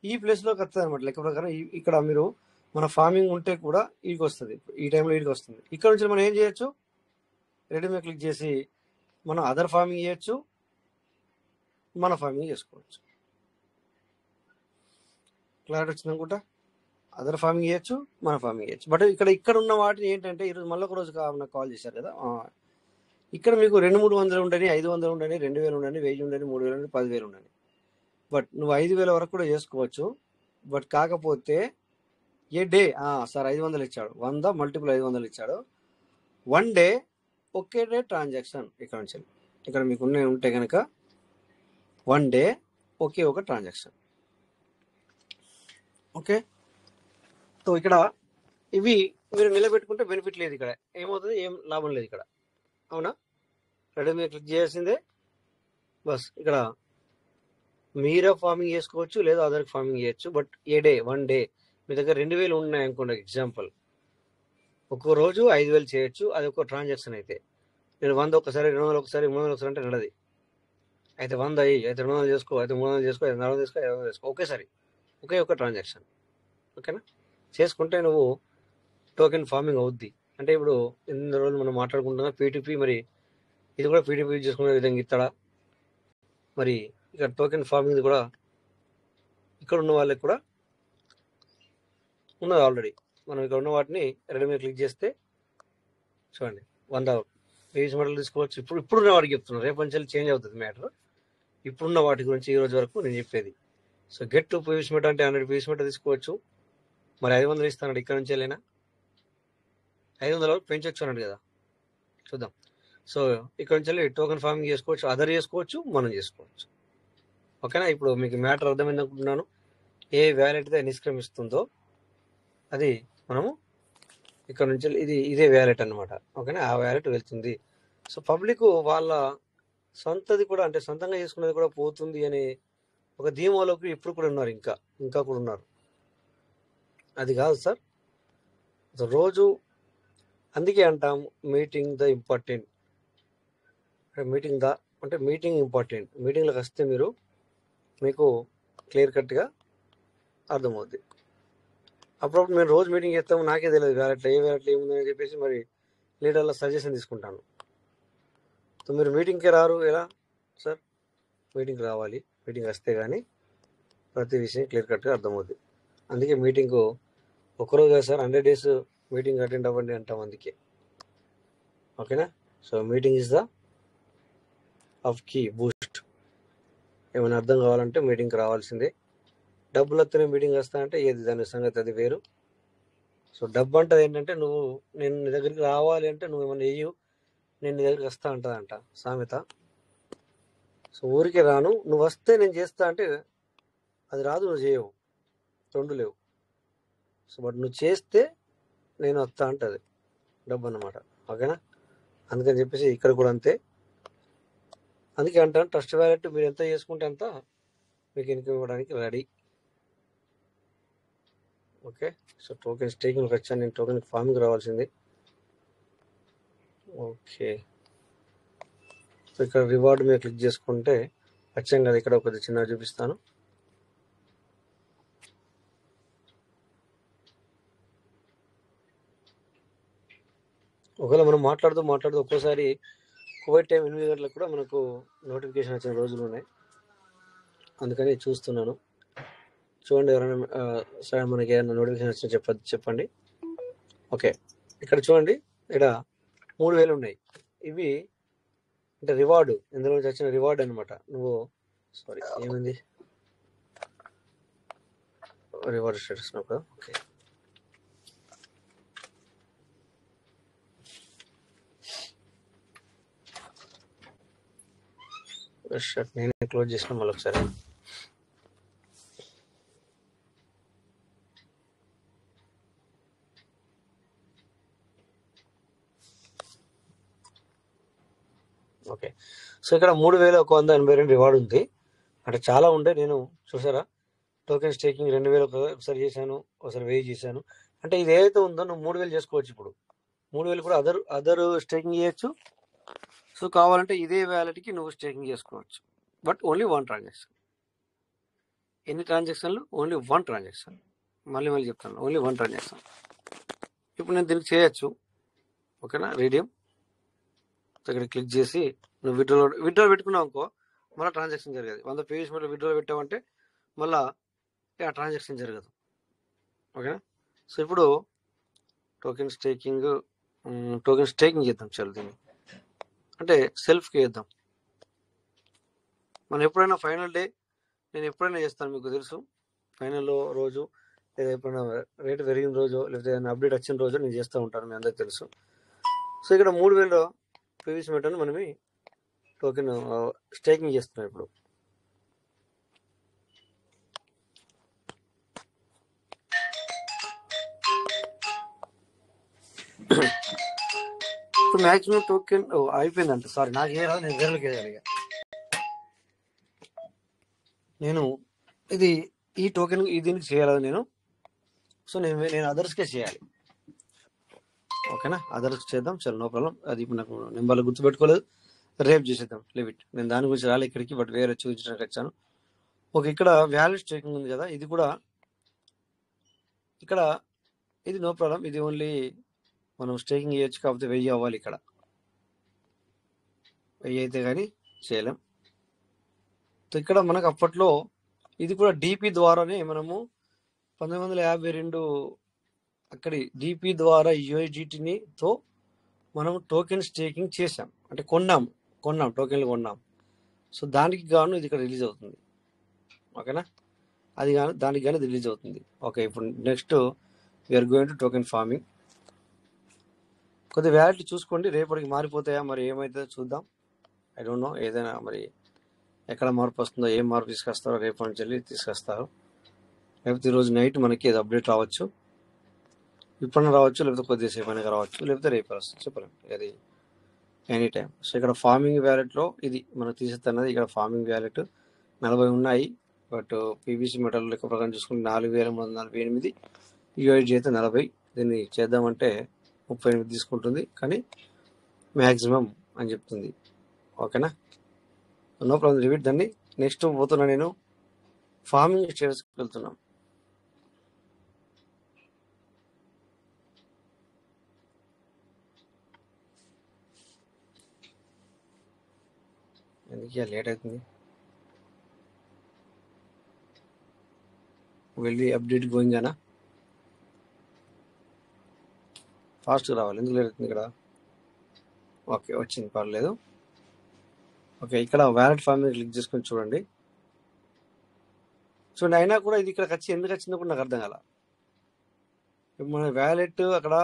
ఈ ప్లేస్లోకి వస్తుంది అనమాట. లెక్క ప్రకారం ఇక్కడ మీరు మన ఫార్మింగ్ ఉంటే కూడా వీడికి వస్తుంది, ఈ టైంలో వీడికి వస్తుంది. ఇక్కడ నుంచి మనం ఏం చేయొచ్చు, రెడీమే క్లిక్ చేసి మనం అదర్ ఫార్మింగ్ చేయొచ్చు, మన ఫార్మింగ్ చేసుకోవచ్చు. క్లారిటీ వచ్చింది అనుకుంటా. అదర్ ఫార్మింగ్ చేయొచ్చు, మన ఫార్మింగ్ చేయొచ్చు. బట్ ఇక్కడ ఉన్న వాటిని ఏంటంటే ఈరోజు మళ్ళీ ఒక రోజు నాకు కాల్ చేశారు కదా, ఇక్కడ మీకు 200-300 ఉండని, 500 ఉండని, 2000 ఉండని, 1000 ఉండని, 3000 ఉండని, 10,000 ఉండని. బట్ నువ్వు 5,000 వరకు కూడా చేసుకోవచ్చు. బట్ కాకపోతే ఏ డే సార్ 500 ఇచ్చాడు, 100 మల్టిపుల్ 500 ఇచ్చాడు, 1 డే ఒకే డే ట్రాన్సాక్షన్. ఇక్కడ నుంచి ఇక్కడ మీకు ఉంటే కనుక 1 డే ఒకే ఒక ట్రాన్సాక్షన్. ఓకే, సో ఇక్కడ ఇవి మీరు నిలబెట్టుకుంటే బెనిఫిట్ లేదు, ఇక్కడ ఏమవుతుంది, ఏం లాభం లేదు ఇక్కడ. అవునా, రెడీ మీరు క్లిక్ చేయాల్సిందే బస్. ఇక్కడ మీరే ఫార్మింగ్ చేసుకోవచ్చు లేదా అదర్ ఫార్మింగ్ చేయొచ్చు. బట్ ఏ డే 1 డే మీ దగ్గర 2,000 ఉన్నాయి అనుకోండి, ఎగ్జాంపుల్ ఒక్కో రోజు 5,000 చేయొచ్చు. అది ఒక ట్రాన్సాక్షన్. అయితే నేను 100 ఒకసారి, 200 ఒకసారి, 300 ఒకసారి అంటే నడది. అయితే 100 అయ్యి, అయితే 200 చేసుకో, అయితే 300 చేసుకో, అయితే 400 చేసుకో, 500 చేసుకో, ఒకేసారి ఒకే ఒక ట్రాన్సాక్షన్. ఓకేనా, చేసుకుంటే నువ్వు టోకెన్ ఫార్మింగ్ అవుద్ది. అంటే ఇప్పుడు ఎన్ని రోజులు మనం మాట్లాడుకుంటున్నా పీటీపీ, మరి ఇది కూడా పీటీపీ యూజ్ చేసుకునే విధంగా ఇస్తాడా? మరి ఇక్కడ టోకెన్ ఫార్మింగ్ కూడా ఇక్కడ ఉన్న వాళ్ళకి కూడా ఉన్నది ఆల్రెడీ. మనం ఇక్కడ ఉన్న వాటిని రెడీ మీద క్లిక్ చేస్తే చూడండి 100 పేజ్ మోడల్ తీసుకోవచ్చు. ఇప్పుడున్న వాటికి చెప్తున్నారు, రేపు నుంచి చేంజ్ అవుతుంది మ్యాటర్. ఇప్పుడున్న వాటి గురించి ఈ రోజు వరకు నేను చెప్పేది. So get to PVs meter అంటే 100 పీవీస్ మీటర్ తీసుకోవచ్చు. మరి 500 ఇస్తాడు, ఇక్కడ నుంచి వెళ్ళినా 500 వరకు పెంచొచ్చు అన్నాడు కదా, చూద్దాం. సో ఇక్కడ నుంచి వెళ్ళి టోకెన్ ఫార్మింగ్ చేసుకోవచ్చు, అదర్ చేసుకోవచ్చు, మనం చేసుకోవచ్చు. ఓకేనా, ఇప్పుడు మీకు మ్యాటర్ అర్థమైంది అనుకుంటున్నాను. ఏ వ్యాలెట్ అయితే నిష్క్రమిస్తుందో అది మనము ఇక్కడ నుంచి ఇదే వ్యాలెట్ అనమాట. ఓకేనా, ఆ వ్యాలెట్ వెళ్తుంది. సో పబ్లిక్ వాళ్ళ సొంతది కూడా, అంటే సొంతంగా చేసుకున్నది కూడా పోతుంది అనే ఒక ధీమాలోకి ఇప్పుడు కూడా ఉన్నారు, ఇంకా కూడా ఉన్నారు. అది కాదు సార్, రోజు అందుకే అంటాం meeting the important. Meeting important. మీటింగ్లోకి వస్తే మీకు క్లియర్ కట్గా అర్థమవుద్ది. అప్పుడప్పుడు మేము రోజు మీటింగ్ చేస్తాము, నాకే తెలియదు వ్యాలెట్లో ఏముందని చెప్పేసి మరి లీడర్ల సజెషన్ తీసుకుంటాను. సో మీరు మీటింగ్కి రారు ఎలా సార్? మీటింగ్కి రావాలి, మీటింగ్ వస్తే కానీ ప్రతి విషయం క్లియర్ కట్గా అర్థమవుద్ది. అందుకే మీటింగ్ ఒకరోజు కదా సార్, 100 days మీటింగ్ అటెండ్ అవ్వండి అంటాం అందుకే. ఓకేనా, so meeting is the of key boost. ఏమైనా అర్థం కావాలంటే మీటింగ్కి రావాల్సిందే. డబ్బులు వస్తేనే మీటింగ్ వస్తా అంటే ఏది దాని సంగతి, అది వేరు. సో డబ్బు అంటది ఏంటంటే నేను నీ దగ్గరికి రావాలి అంటే నువ్వు ఏమైనా వేయు, నేను నీ దగ్గరికి వస్తా అంటదంట సామెత. సో ఊరికే రాను, నువ్వు వస్తే నేను చేస్తా అంటే అది రాదు, నువ్వు చేయవు, రెండు లేవు. సో బట్ నువ్వు చేస్తే నేను వస్తా అంటది డబ్బు అన్నమాట. ఓకేనా, అందుకని చెప్పేసి ఇక్కడ కూడా అంతే. అందుకే అంటాను ట్రస్ట్ వ్యాలెట్ మీరు ఎంత చేసుకుంటే అంత మీకు ఇన్కమ్ ఇవ్వడానికి ready. Okay, so token staking వచ్చాను, నేను టోకెన్ ఫార్మింగ్ రావాల్సింది. ఓకే, సో ఇక్కడ రివార్డ్ మీద క్లిక్ చేసుకుంటే వచ్చాం కదా, ఇక్కడ ఒక చిన్న చూపిస్తాను. ఒకవేళ మనం మాట్లాడుతూ ఒక్కోసారి కువైట్ టైం 8 గంటలకు కూడా మనకు నోటిఫికేషన్ వచ్చిన రోజులు ఉన్నాయి, అందుకని చూస్తున్నాను. చూడండి, ఎవరైనా సరే మనకి ఏమైనా నోటిఫికేషన్ వచ్చినా చెప్పండి. ఓకే, ఇక్కడ చూడండి, ఇక్కడ 3,000 ఉన్నాయి. ఇవి అంటే రివార్డు, ఇందులో నుంచి వచ్చిన రివార్డ్ అనమాట. ఏమైంది రివార్డ్ స్టేటస్ కదా. ఓకే, నేనే క్లోజ్ చేసిన మళ్ళీ ఒకసారి. ఓకే, సో ఇక్కడ 3,182 రివార్డ్ ఉంది. అంటే చాలా ఉండే, నేను చూసారా టోకెన్ స్టేకింగ్ 2,000 ఒకసారి చేశాను, ఒకసారి 1000 చేశాను. అంటే ఇది ఏదైతే ఉందో నువ్వు 3,000 చేసుకోవచ్చు. ఇప్పుడు 3,000 కూడా అదర్ స్టేకింగ్ చేయొచ్చు, సో కావాలంటే ఇదే వ్యాలెట్కి నువ్వు స్టేకింగ్ చేసుకోవచ్చు, బట్ ఓన్లీ వన్ ట్రాన్సాక్షన్. ఎన్ని ట్రాన్సాక్షన్లు? Only one transaction. మళ్ళీ చెప్తాను, ఓన్లీ వన్ ట్రాన్సాక్షన్. ఇప్పుడు నేను దీనికి చేయొచ్చు, ఓకేనా? రీడియం ఇక్కడ క్లిక్ చేసి నువ్వు విత్డ్రా పెట్టుకున్నావు అనుకో, మళ్ళీ ట్రాన్సాక్షన్ జరగదు. 100 పేజెస్ మీద విత్డ్రా పెట్టావంటే మళ్ళీ ఆ ట్రాన్సాక్షన్ జరగదు, ఓకేనా? సో ఇప్పుడు టోకెన్ స్టేకింగ్ చేద్దాం. చాలు దీన్ని అంటే సెల్ఫ్కి చేద్దాం. మనం ఎప్పుడైనా ఫైనల్ డే నేను ఎప్పుడైనా చేస్తాను, మీకు తెలుసు. ఫైనల్ రోజు లేదా ఎప్పుడైనా రేటు పెరిగిన రోజు లేకపోతే ఏదైనా అప్డేట్ వచ్చిన రోజు నేను చేస్తూ ఉంటాను, మీ అందరికి తెలుసు. సో ఇక్కడ 3000 పీవీసీ మీటర్ను మనమే టోకెన్ స్టేకింగ్ చేస్తున్నాం. ఇప్పుడు మ్యాక్సిమం టోకెన్ అయిపోయిందంట. సారీ, నాకు ఏ రాదు, నేను వేరేకి వేయాలి. నేను ఈ టోకెన్ దీనికి చేయాలి నేను. సో నేను అదర్స్కే చేయాలి, ఓకేనా? అదర్స్ చేద్దాం, చలో, నో ప్రాబ్లం. అది ఇప్పుడు నాకు నెంబర్లు గుర్తుపెట్టుకోలేదు, రేపు చేసేద్దాం, లిమిట్. నేను దాని గురించి రాలే ఇక్కడికి, బట్ వేరే చూపించడానికి వచ్చాను. ఓకే, ఇక్కడ వ్యాలిడ్ స్టేకింగ్ ఉంది కదా, ఇది కూడా ఇక్కడ ఇది నో ప్రాబ్లం. ఇది ఓన్లీ మనం స్టేకింగ్ చేయొచ్చు, కాకపోతే 1000 అవ్వాలి. ఇక్కడ 1000 అయితే కానీ చేయలేం. ఇక్కడ మనకు అప్పట్లో ఇది కూడా డిపి ద్వారానే మనము 1952 అక్కడి డిపి ద్వారా యూఐజిటీతో మనం టోకెన్ స్టేకింగ్ చేసాం, అంటే కొన్నాం టోకెన్లు కొన్నాం. సో దానికి గాను ఇది ఇక్కడ రిలీజ్ అవుతుంది, ఓకేనా? అది కానీ దానికి కానీ రిలీజ్ అవుతుంది. ఓకే, ఇప్పుడు next we are going to token farming. కొద్దిగా వ్యాలిటీ చూసుకోండి, రేపటికి మారిపోతాయా మరి ఏమైతుందో చూద్దాం. ఐ డోంట్ నో, ఏదైనా మరి ఎక్కడ మార్పు వస్తుందో, ఏం మార్పు తీసుకొస్తారో రేపటి నుంచి వెళ్ళి తీసుకొస్తారు. లేకపోతే ఈరోజు నైట్ మనకి ఏదో అప్డేట్ రావచ్చు, ఇప్పుడైనా రావచ్చు, లేకపోతే కొద్దిసేపు అయినా రావచ్చు, లేకపోతే రేపు వస్తుంది, చెప్పలేము, అది ఎనీ టైం. సో ఇక్కడ ఫార్మింగ్ వ్యాలెట్లో ఇది మనం తీసేస్తున్నది. ఇక్కడ ఫార్మింగ్ వ్యాలెట్ 40 ఉన్నాయి, బట్ పీవీసీ మెటల్ లెక్క ప్రకారం చూసుకుంటే 4348, యూఐజీ అయితే 40. దీన్ని చేద్దామంటే 38 తీసుకుంటుంది, కానీ మ్యాక్సిమం అని చెప్తుంది, ఓకేనా? నో ప్రాబ్లం, రిపీట్ దాన్ని. నెక్స్ట్ పోతున్నా నేను ఫార్మింగ్ స్టేటస్కి వెళ్తున్నాం. ఎందుకు లేట్ అవుతుంది? వెళ్ళి అప్డేట్ గోయింగ్ అనా, ఫాస్ట్గా రావాలి. ఎందుకు లేట్ అవుతుంది ఇక్కడ? ఓకే, వచ్చింది, పర్లేదు. ఓకే, ఇక్కడ వ్యాలెట్ ఫార్మింగ్ క్లిక్ చేసుకొని చూడండి. అయినా కూడా ఇది ఇక్కడ ఎందుకు వచ్చిందో కూడా నాకు అర్థం కాల. మన వ్యాలెట్ అక్కడ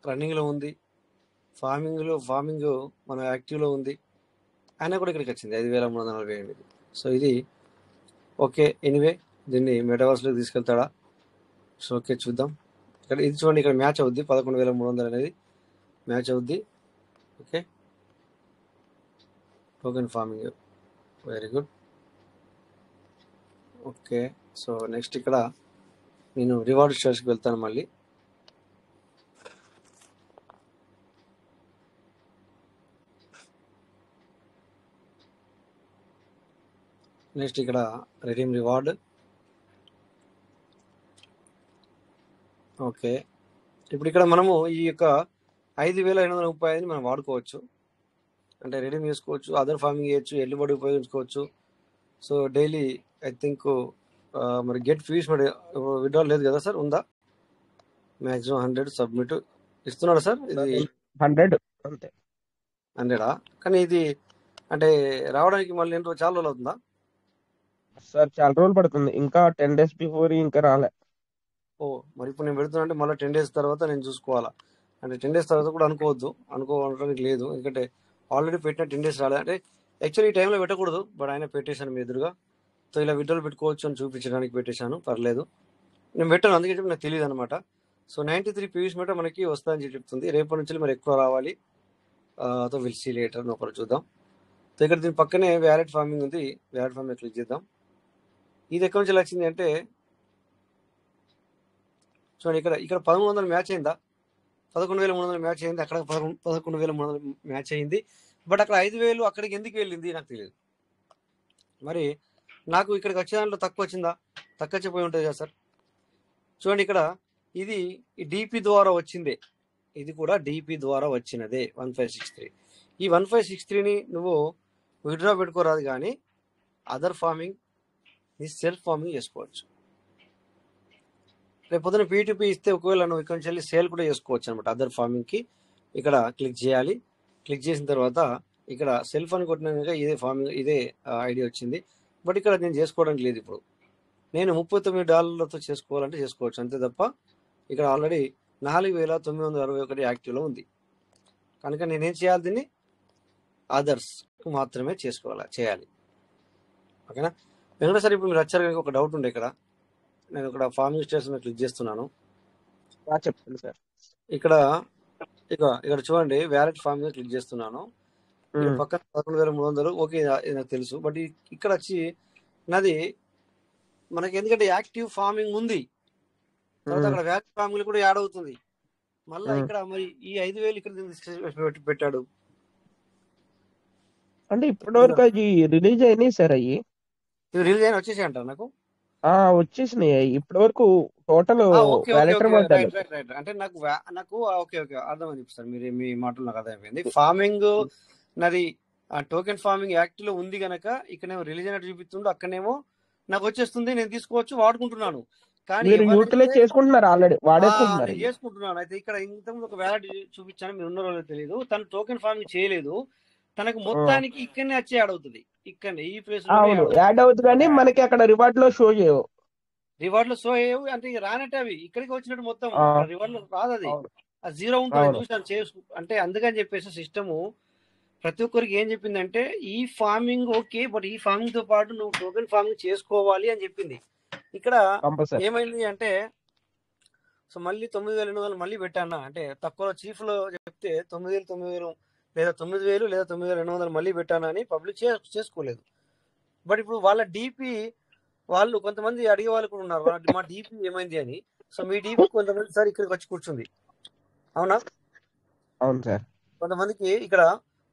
రన్నింగ్లో ఉంది, ఫార్మింగ్ మన యాక్టివ్లో ఉంది, అయినా కూడా ఇక్కడికి వచ్చింది 5348. సో ఇది ఓకే. ఎనీవే దీన్ని మెటావర్స్లోకి తీసుకెళ్తాడా? సో ఓకే, చూద్దాం. ఇక్కడ ఇది చూడండి, ఇక్కడ మ్యాచ్ అవుద్ది 11300 అనేది మ్యాచ్ అవుద్ది. Okay, token farming, very good. Okay, so next ఇక్కడ నేను రివార్డ్ స్టేటస్కి వెళ్తాను మళ్ళీ. నెక్స్ట్ ఇక్కడ రెడీమ్ రివార్డ్. ఓకే, ఇప్పుడు ఇక్కడ మనము ఈ యొక్క 5835 మనం వాడుకోవచ్చు, అంటే రెడీమ్ చేసుకోవచ్చు, అదర్ ఫార్మింగ్ చేయొచ్చు, ఎల్లుబడి ఉపయోగించుకోవచ్చు. సో డైలీ ఐ థింక్ మరి గెట్ ఫీస్ విత్డ్రాల్ లేదు కదా సార్? ఉందా? మ్యాక్సిమం 100 సబ్మిట్ ఇస్తున్నాడా సార్? ఇది 100 అంతే. 100ఆ? కానీ ఇది అంటే రావడానికి మళ్ళీ చాలా రోజులు అవుతుందా సార్? చాలా రోజులు పడుతుంది, ఇంకా 10 days బిఫోర్ ఇంకా రాలే. ఓ, మరి ఇప్పుడు నేను పెడుతున్నా అంటే మళ్ళీ 10 days తర్వాత నేను చూసుకోవాలా? అంటే 10 days తర్వాత కూడా అనుకోవడానికి లేదు, ఎందుకంటే ఆల్రెడీ పెట్టిన 10 days రాలేదు. అంటే యాక్చువల్లీ ఈ టైంలో పెట్టకూడదు, బట్ ఆయన పెట్టేశాను మీ ఎదురుగా. సో ఇలా విడ్రాల్ పెట్టుకోవచ్చు అని చూపించడానికి పెట్టేశాను, పర్లేదు. నేను పెట్టాను, అందుకే చెప్పి నాకు తెలియదు అనమాట. సో 93 పీవీస్ మీటర్ మనకి వస్తుందని చెప్తుంది. రేపటి నుంచి మరి ఎక్కువ రావాలి, తో విల్ సీ లేటర్, ఒకరు చూద్దాం. సో ఇక్కడ దీని పక్కనే వ్యాలెట్ ఫార్మింగ్ ఉంది, వ్యాలెట్ ఫార్మింగ్ క్లిక్ చేద్దాం. ఇది ఎక్కడి నుంచి వచ్చింది అంటే చూడండి, ఇక్కడ 1300 మ్యాచ్ అయిందా? 11300 మ్యాచ్ అయింది, అక్కడ 11300 మ్యాచ్ అయింది. బట్ అక్కడ 5,000 అక్కడికి ఎందుకు వెళ్ళింది నాకు తెలియదు. మరి నాకు ఇక్కడికి వచ్చే దాంట్లో తక్కువ వచ్చిందా? తక్కువ చెప్పి ఉంటుంది కదా సార్. చూడండి ఇక్కడ ఇది డిపి ద్వారా వచ్చిందే, ఇది కూడా డిపి ద్వారా వచ్చినదే 1563. ఈ 1563ని నువ్వు విత్డ్రా పెట్టుకోరాదు, కానీ అదర్ ఫార్మింగ్ నీ సెల్ఫ్ ఫార్మింగ్ చేసుకోవచ్చు. రేపు పొద్దున పీటీపీ ఇస్తే ఒకవేళ నువ్వు ఇక్కడ నుంచి వెళ్ళి సేల్ కూడా చేసుకోవచ్చు అనమాట. అదర్ ఫార్మింగ్కి ఇక్కడ క్లిక్ చేయాలి. క్లిక్ చేసిన తర్వాత ఇక్కడ సెల్ఫ్ అని కొట్టినాక ఇదే ఫార్మింగ్, ఇదే ఐడియా వచ్చింది. బట్ ఇక్కడ నేను చేసుకోవడానికి లేదు. ఇప్పుడు నేను $39 చేసుకోవాలంటే చేసుకోవచ్చు అంతే తప్ప ఇక్కడ ఆల్రెడీ 4,961 యాక్టివ్లో ఉంది. కనుక నేనేం చేయాలి, దీన్ని అదర్స్ మాత్రమే చేయాలి. ఓకేనా వెంకటేశ్వర? ఇప్పుడు మీరు వచ్చారు కనుక ఒక డౌట్ ఉండే ఇక్కడ. నేను ఇక్కడ ఫార్మింగ్ స్టేషన్ క్లిక్ చేస్తున్నాను. చెప్పండి సార్. ఇక్కడ చూడండి, వ్యాలెట్ ఫార్మింగ్ క్లిక్ చేస్తున్నాను. ఇక్కడ పక్కన 11,300. ఓకే, ఇది నాకు తెలుసు. బట్ ఇక్కడ వచ్చి నాది మనకి ఎందుకంటే యాక్టివ్ ఫార్మింగ్ ఉంది, తర్వాత అక్కడ వ్యాలెట్ ఫార్మింగ్ కూడా యాడ్ అవుతుంది. మళ్ళీ ఇక్కడ మరి ఈ 5,000 ఇక్కడ పెట్టాడు అంటే ఇప్పటి వరకు అది రిలీజ్ అయినాయి సార్. అయ్యి ఇవి రిలీజ్ అయినా వచ్చేసి అంటారు నాకు వచ్చేసినాయి ఇప్పటి వరకు టోటల్ అంటే నాకు ఓకే అర్థమైంది సార్. మీరు మీ మాటలు నాకు అర్థమైపోయింది. ఫార్మింగ్ నాది టోకెన్ ఫార్మింగ్ యాక్ట్ లో ఉంది కనుక ఇక్కడేమో రిలీజ్ అయినట్టు చూపిస్తుండో, అక్కడనేమో నాకు వచ్చేస్తుంది, నేను తీసుకోవచ్చు, వాడుకుంటున్నాను. కానీ చేసుకుంటున్నారు, ఆల్రెడీ వాడేసుకుంటున్నారు, చేసుకుంటున్నాను. అయితే ఇక్కడ ఇంతకుముందు ఒక వ్యాలిడ్ చూపించాను, మీరు ఉన్నారో తెలియదు. తను టోకెన్ ఫార్మింగ్ చేయలేదు, తనకు మొత్తానికి ఇక్కడనే వచ్చే యాడ్ అవుతుంది. ఇక్కడ ఈ ప్లేస్ యాడ్ అవుతుంది, కానీ మనకి అక్కడ రివార్డ్ లో షో చేయవు. రివార్డ్ లో షో చేయవు అంటే రానట్టు అవి ఇక్కడికి వచ్చినట్టు మొత్తం రివార్డ్ లో రాదు. అది జీరో ఉంటుంది చూసాను. అంటే అందుకని చెప్పేసి సిస్టము ప్రతి ఒక్కరికి ఏం చెప్పిందంటే ఈ ఫార్మింగ్ ఓకే, బట్ ఈ ఫార్మింగ్ తో పాటు నువ్వు టోకెన్ ఫార్మింగ్ చేసుకోవాలి అని చెప్పింది. ఇక్కడ ఏమైంది అంటే సో మళ్ళీ 9,800 మళ్ళీ పెట్టానా అంటే తక్కువ చీఫ్ లో చెప్తే 9,000 లేదా 9,000 లేదా 9,200 మళ్ళీ పెట్టానా అని పబ్లిక్ చేసుకోలేదు. బట్ ఇప్పుడు వాళ్ళ డిపి వాళ్ళు కొంతమంది అడిగే వాళ్ళు కూడా ఉన్నారు, మా డిపి ఏమైంది అని. సో మీ డిపి కొంతమంది సార్ ఇక్కడికి వచ్చి కూర్చుంది, అవునా? అవును సార్. కొంతమందికి ఇక్కడ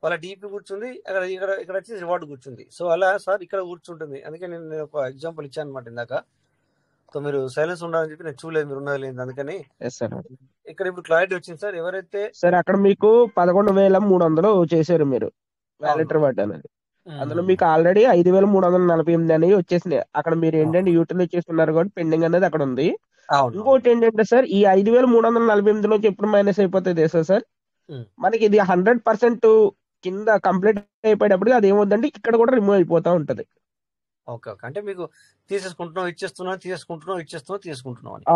వాళ్ళ డిపి కూర్చుంది, ఇక్కడ వచ్చి రివార్డ్ కూర్చుంది. సో అలా సార్ ఇక్కడ కూర్చుంటుంది. అందుకే నేను ఒక ఎగ్జాంపుల్ ఇచ్చాను అనమాట ఇందాక. సో మీరు సైలెన్స్ ఉండాలని చెప్పి నేను చూడలేదు, మీరు ఉన్నది లేదు. అందుకని ఇక్కడ ఇప్పుడు క్లారిటీ వచ్చింది సార్. ఎవరైతే సార్ అక్కడ మీకు 11,300 చేశారు మీరు వ్యాలెట్ రివార్డ్ అనేది, అందులో మీకు ఆల్రెడీ 5,348 అనేవి వచ్చేసినాయి. అక్కడ మీరు ఏంటంటే యూటిలైజ్ చేస్తున్నారు కాబట్టి పెండింగ్ అనేది అక్కడ ఉంది. ఇంకోటి ఏంటంటే సార్, ఈ 5,348 ఎప్పుడు మైనస్ అయిపోతుంది సార్, మనకి ఇది 100% కింద కంప్లీట్ అయిపోయేటప్పుడు అది ఏమవుతుందంటే ఇక్కడ కూడా రిమూవ్ అయిపోతా ఉంటది. ఓకే ఓకే, అంటే మీకు తీసేసుకుంటున్నాం తీసుకుంటున్నాం అని.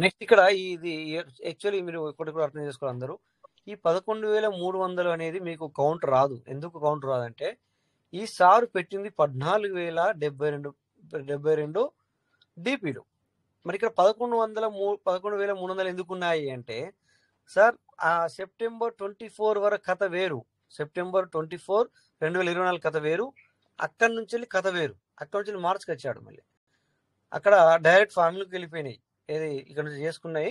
నెక్స్ట్ ఇక్కడ ఇది యాక్చువల్లీ మీరు ఒకటి కూడా అర్థం చేసుకోవాలి అందరూ. ఈ 11,300 అనేది మీకు కౌంట్ రాదు. ఎందుకు కౌంట్ రాదంటే ఈ సారు పెట్టింది 14,072 డిపిలు. మరి ఇక్కడ 11,300 ఎందుకున్నాయి అంటే సార్ ఆ సెప్టెంబర్ 24 వరకు కథ వేరు, సెప్టెంబర్ 24 2024 కథ వేరు, అక్కడి నుంచి వెళ్ళి కథ వేరు. అక్కడి నుంచి మార్చికి వచ్చాడు, మళ్ళీ అక్కడ డైరెక్ట్ ఫార్మింగ్కి వెళ్ళిపోయినాయి. ఏది ఇక్కడ నుంచి చేసుకున్నాయి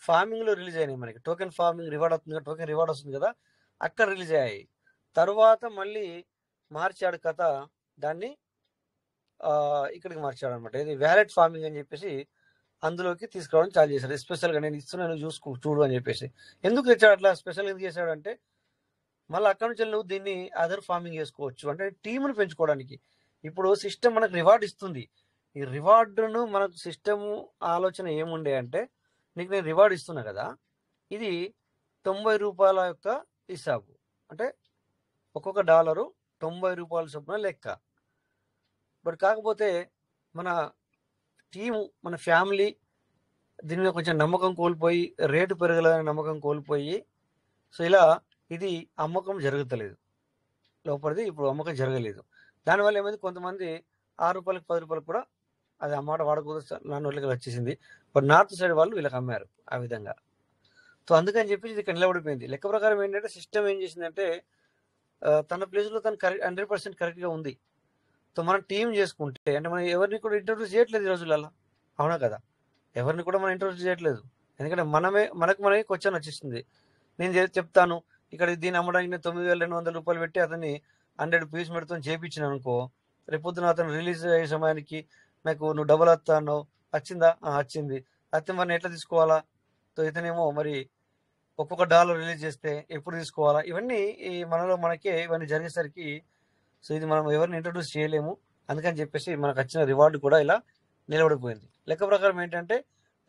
ఫార్మింగ్ లో రిలీజ్ అయినాయి. మనకి టోకెన్ ఫార్మింగ్ రివార్డ్ అవుతుంది కదా, టోకెన్ రివార్డ్ వస్తుంది కదా, అక్కడ రిలీజ్ అయ్యాయి. తర్వాత మళ్ళీ మార్చాడు కథ, దాన్ని ఇక్కడికి మార్చాడు అనమాట. ఇది వ్యాలెట్ ఫార్మింగ్ అని చెప్పేసి అందులోకి తీసుకురావడం చాలు చేశాడు. స్పెషల్గా నేను ఇస్తున్నాను చూడు అని చెప్పేసి. ఎందుకు తెచ్చాడు అట్లా స్పెషల్ ఎందుకు చేశాడు అంటే మళ్ళీ అక్కడ నుంచి నువ్వు దీన్ని అదర్ ఫార్మింగ్ చేసుకోవచ్చు, అంటే టీమును పెంచుకోవడానికి. ఇప్పుడు సిస్టమ్ మనకు రివార్డ్ ఇస్తుంది. ఈ రివార్డును మనకు సిస్టమ్ ఆలోచన ఏముండే అంటే నీకు నేను రివార్డ్ ఇస్తున్నా కదా, ఇది $90 యొక్క హిసాబు, అంటే ఒక్కొక్క డాలరు $90 చొప్పున లెక్క. బట్ కాకపోతే మన టీము, మన ఫ్యామిలీ దీని మీద కొంచెం నమ్మకం కోల్పోయి, రేటు పెరగలేదని నమ్మకం కోల్పోయి, సో ఇలా ఇది అమ్మకం జరుగుతలేదు లోపలిది. ఇప్పుడు అమ్మకం జరగలేదు. దానివల్ల ఏమైంది, కొంతమంది ₹6 10 కూడా అది అమ్మాట వాడకూడదు నాన్న వాళ్ళకి వచ్చేసింది. బట్ నార్త్ సైడ్ వాళ్ళు వీళ్ళకి అమ్మారు ఆ విధంగా. సో అందుకని చెప్పేసి ఇది ఇక్కడ నిలబడిపోయింది. లెక్క ప్రకారం ఏంటంటే సిస్టమ్ ఏం చేసిందంటే తన ప్లేస్లో తను 100% కరెక్ట్గా ఉంది. సో మనం టీం చేసుకుంటే అంటే మనం ఎవరిని కూడా ఇంట్రడ్యూస్ చేయట్లేదు ఈ రోజులలో, అవునా కదా? ఎవరిని కూడా మనం ఇంట్రడ్యూస్ చేయట్లేదు. ఎందుకంటే మనమే క్వశ్చన్ వచ్చేసింది. నేను చెప్తాను ఇక్కడ దీన్ని అమ్మడానికి నేను 9,200 రూపాయలు పెట్టి అతన్ని 100 పీస్ పెడుతూ చేయించిన అనుకో, రేపొద్దున అతను రిలీజ్ అయ్యే సమయానికి నాకు నువ్వు డబుల్ వస్తా అన్నావు, వచ్చిందా? వచ్చింది. అయితే మరి నేను ఎట్లా తీసుకోవాలా? సో ఇతనేమో మరి ఒక్కొక్క డాలర్ రిలీజ్ చేస్తే ఎప్పుడు తీసుకోవాలా? ఇవన్నీ ఈ మనలో మనకే ఇవన్నీ జరిగేసరికి సో ఇది మనం ఎవరిని ఇంట్రడ్యూస్ చేయలేము. అందుకని చెప్పేసి మనకు వచ్చిన రివార్డు కూడా ఇలా నిలబడిపోయింది. లెక్క ప్రకారం ఏంటంటే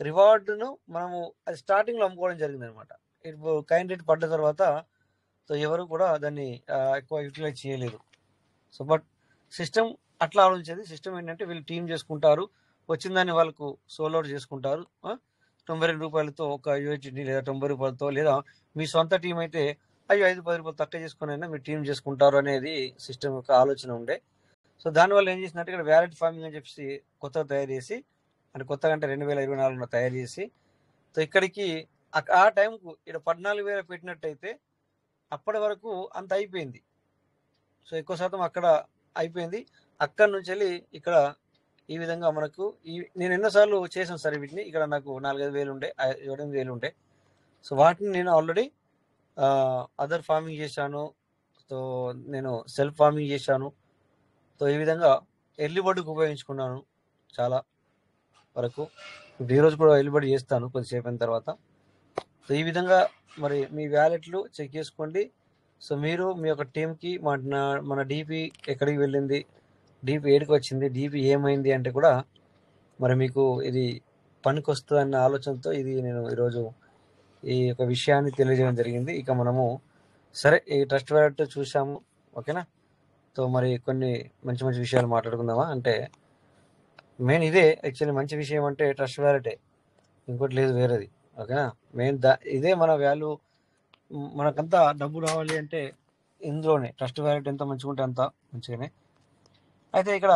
రివార్డును మనము అది స్టార్టింగ్లో అమ్ముకోవడం జరిగింది అనమాట. ఇప్పుడు కైన్ రేట్ పడ్డ తర్వాత సో ఎవరు కూడా దాన్ని ఎక్కువ యూటిలైజ్ చేయలేదు. సో బట్ సిస్టమ్ అట్లా ఆలోచించేది. సిస్టమ్ ఏంటంటే వీళ్ళు టీం చేసుకుంటారు, వచ్చిందాన్ని వాళ్ళకు సోల్ అవుట్ చేసుకుంటారు. 92 రూపాయలతో ఒక యూహెచ్డి లేదా 90 రూపాయలతో, లేదా మీ సొంత టీం అయితే అయ్యో 5-10 రూపాయలు తక్కువ చేసుకుని అయినా మీరు టీం చేసుకుంటారు అనేది సిస్టమ్ యొక్క ఆలోచన ఉండే. సో దానివల్ల ఏం చేసిందంటే ఇక్కడ వ్యాలెట్ ఫార్మింగ్ అని చెప్పేసి కొత్తగా తయారు చేసి, అంటే కొత్తగా అంటే 2024లో తయారు చేసి, సో ఇక్కడికి ఆ టైంకు ఇక్కడ 14,000 పెట్టినట్టయితే అప్పటి వరకు అంత అయిపోయింది. సో ఎక్కువ శాతం అక్కడ అయిపోయింది. అక్కడి నుంచి వెళ్ళి ఇక్కడ ఈ విధంగా మనకు నేను ఎన్నోసార్లు చేశాను సార్ వీటిని. ఇక్కడ నాకు 4,500 ఉండే, 7,000 ఉండే. సో వాటిని నేను ఆల్రెడీ అదర్ ఫార్మింగ్ చేశాను. సో నేను సెల్ఫ్ ఫార్మింగ్ చేశాను. సో ఈ విధంగా ఎర్లీ బర్డ్కి ఉపయోగించుకున్నాను చాలా వరకు. ఇప్పుడు ఈరోజు కూడా ఎర్లీ బర్డ్ చేస్తాను కొద్దిసేపు అయిన తర్వాత. సో ఈ విధంగా మరి మీ వ్యాలెట్లు చెక్ చేసుకోండి. సో మీరు మీ యొక్క టీంకి మన డీపీ ఎక్కడికి వెళ్ళింది, డీపీ ఏడికి వచ్చింది, డీపీ ఏమైంది అంటే కూడా మరి మీకు ఇది పనికి వస్తుంది అన్న ఆలోచనతో ఇది నేను ఈరోజు ఈ యొక్క విషయాన్ని తెలియజేయడం జరిగింది. ఇక మనము సరే ఈ ట్రస్ట్ వ్యాలెట్ చూసాము, ఓకేనా? సో మరి కొన్ని మంచి మంచి విషయాలు మాట్లాడుకుందామా? అంటే మెయిన్ ఇదే యాక్చువల్లీ మంచి విషయం అంటే ట్రస్ట్ వ్యాలెటే, ఇంకోటి లేదు వేరేది, ఓకేనా? మెయిన్ ఇదే మన వాల్యూ. మనకంతా డబ్బు రావాలి అంటే ఇందులోనే ట్రస్ట్ వ్యాలెట్ ఎంత మంచిగా ఉంటే అంత మంచిగానే. అయితే ఇక్కడ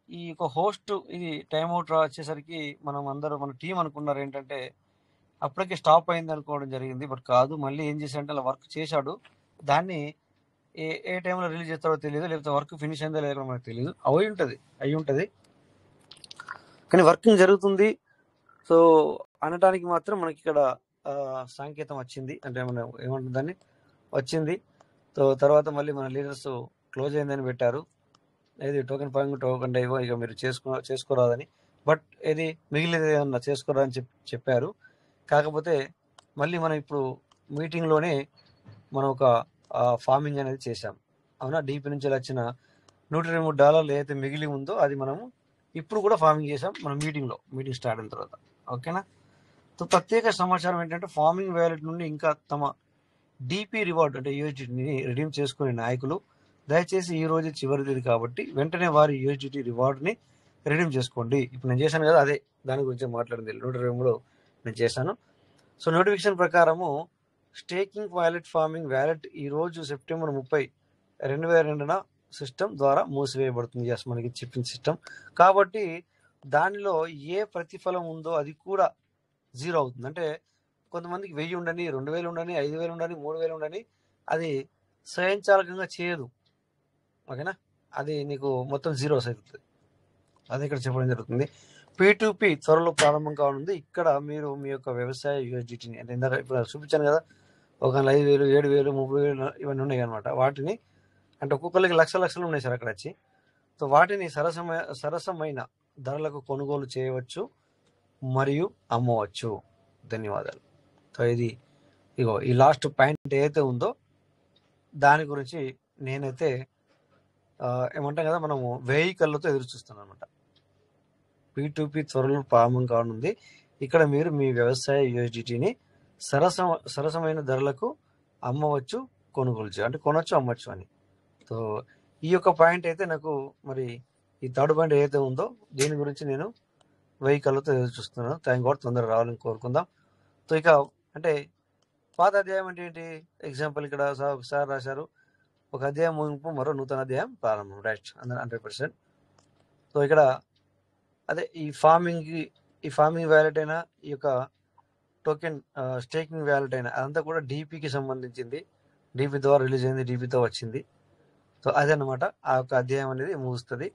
ఈ యొక్క హోస్ట్ ఇది టైం అవుట్ వచ్చేసరికి మనం అందరూ మన టీం అనుకున్నారు ఏంటంటే అప్పటికే స్టాప్ అయింది అనుకోవడం జరిగింది. బట్ కాదు, మళ్ళీ ఏం చేశాడంటే అలా వర్క్ చేశాడు. దాన్ని ఏ టైంలో రిలీజ్ చేస్తాడో తెలియదు, లేకపోతే వర్క్ ఫినిష్ అయిందో లేదో మనకు తెలియదు. అయి ఉంటుంది కానీ వర్కింగ్ జరుగుతుంది. సో అనడానికి మాత్రం మనకి ఇక్కడ సాంకేతం వచ్చింది, అంటే మనం ఏమంటుంది దాన్ని వచ్చింది. సో తర్వాత మళ్ళీ మన లీడర్స్ క్లోజ్ అయిందని పెట్టారు. ఏది టోకెన్ ఫార్మింగ్ టోకెన్ డైవో ఇక మీరు చేసుకోరాదని, బట్ ఏది మిగిలినది ఏమన్నా చేసుకోరాదని చెప్పారు. కాకపోతే మళ్ళీ మనం ఇప్పుడు మీటింగ్లోనే మనం ఒక ఫార్మింగ్ అనేది చేశాం, అవునా? డీపీ నుంచి వచ్చిన $123 ఏదైతే మిగిలి ఉందో అది మనము ఇప్పుడు కూడా ఫార్మింగ్ చేసాం మన మీటింగ్ స్టార్ట్ అయిన తర్వాత, ఓకేనా? సో ప్రత్యేక సమాచారం ఏంటంటే ఫార్మింగ్ వ్యాలెట్ నుండి ఇంకా తమ డీపీ రివార్డ్ అంటే యూహెచ్డిని రిడీమ్ చేసుకునే నాయకులు దయచేసి ఈ రోజు చివరి తేదీ కాబట్టి వెంటనే వారి యూహెచ్డి రివార్డ్ని రిడీమ్ చేసుకోండి. ఇప్పుడు నేను చేశాను కదా, అదే దాని గురించి మాట్లాడింది 123లో నేను చేశాను. సో నోటిఫికేషన్ ప్రకారము స్టేకింగ్ వ్యాలెట్ ఫార్మింగ్ వ్యాలెట్ ఈరోజు సెప్టెంబర్ 30, 2022న సిస్టమ్ ద్వారా మూసివేయబడుతుంది. ఎస్, మనకి చెప్పిన సిస్టమ్ కాబట్టి దానిలో ఏ ప్రతిఫలం ఉందో అది కూడా 0 అవుతుంది. అంటే కొంతమందికి 1000 ఉండని, 2000 ఉండని, 5000 ఉండని, 3000 ఉండని, అది స్వయంచాలకంగా చేయదు, ఓకేనా? అది నీకు మొత్తం 0 అవుతుంది. అది ఇక్కడ చెప్పడం జరుగుతుంది. P2P త్వరలో ప్రారంభం కానుంది. ఇక్కడ మీరు మీ యొక్క వ్యవసాయ యూఎస్డిటీని అంటే ఇందాక ఇప్పుడు చూపించాను కదా, ఒక 5,000, 7,000, 30,000 ఇవన్నీ ఉన్నాయి అనమాట. వాటిని అంటే ఒక్కొక్కరికి లక్షలు ఉన్నాయి సార్ అక్కడ వచ్చి. సో వాటిని సరసమైన ధరలకు కొనుగోలు చేయవచ్చు మరియు అమ్మవచ్చు. ధన్యవాదాలు. సో ఇగో ఈ లాస్ట్ పాయింట్ ఏదైతే ఉందో దాని గురించి నేనైతే ఏమంటాం కదా, మనము వెహికల్లతో ఎదురు చూస్తున్నాం అనమాట. P2P త్వరలో ప్రారంభం కానుంది. ఇక్కడ మీరు మీ వ్యవసాయ యూఎస్డిటీని సరసమైన ధరలకు అమ్మవచ్చు, కొనుగోలు చేయవచ్చు, అంటే కొనవచ్చు, అమ్మవచ్చు అని. సో ఈ యొక్క పాయింట్ అయితే నాకు మరి ఈ థర్డ్ పాయింట్ ఏదైతే ఉందో దీని గురించి నేను వెహికల్లతో ఎదురు చూస్తున్నాను. థ్యాంక్ గాడ్ తొందరగా రావాలని కోరుకుందాం. సో ఇక అంటే పాత అధ్యాయం అంటే ఏంటి? ఎగ్జాంపుల్ ఇక్కడ సార్ రాశారు, ఒక అధ్యాయం ముగింపు మరో నూతన అధ్యాయం ప్రారంభం, రైట్, 100%. సో ఇక్కడ అదే ఈ ఫార్మింగ్ వ్యాలెట్ అయినా ఈ యొక్క టోకెన్ స్టేకింగ్ వ్యాలెట్ అయినా అదంతా కూడా డీపీకి సంబంధించింది. డీపీ ద్వారా రిలీజ్ అయింది, డీపీతో వచ్చింది. సో అదే అనమాట ఆ యొక్క అధ్యాయం అనేది ముగుస్తుంది.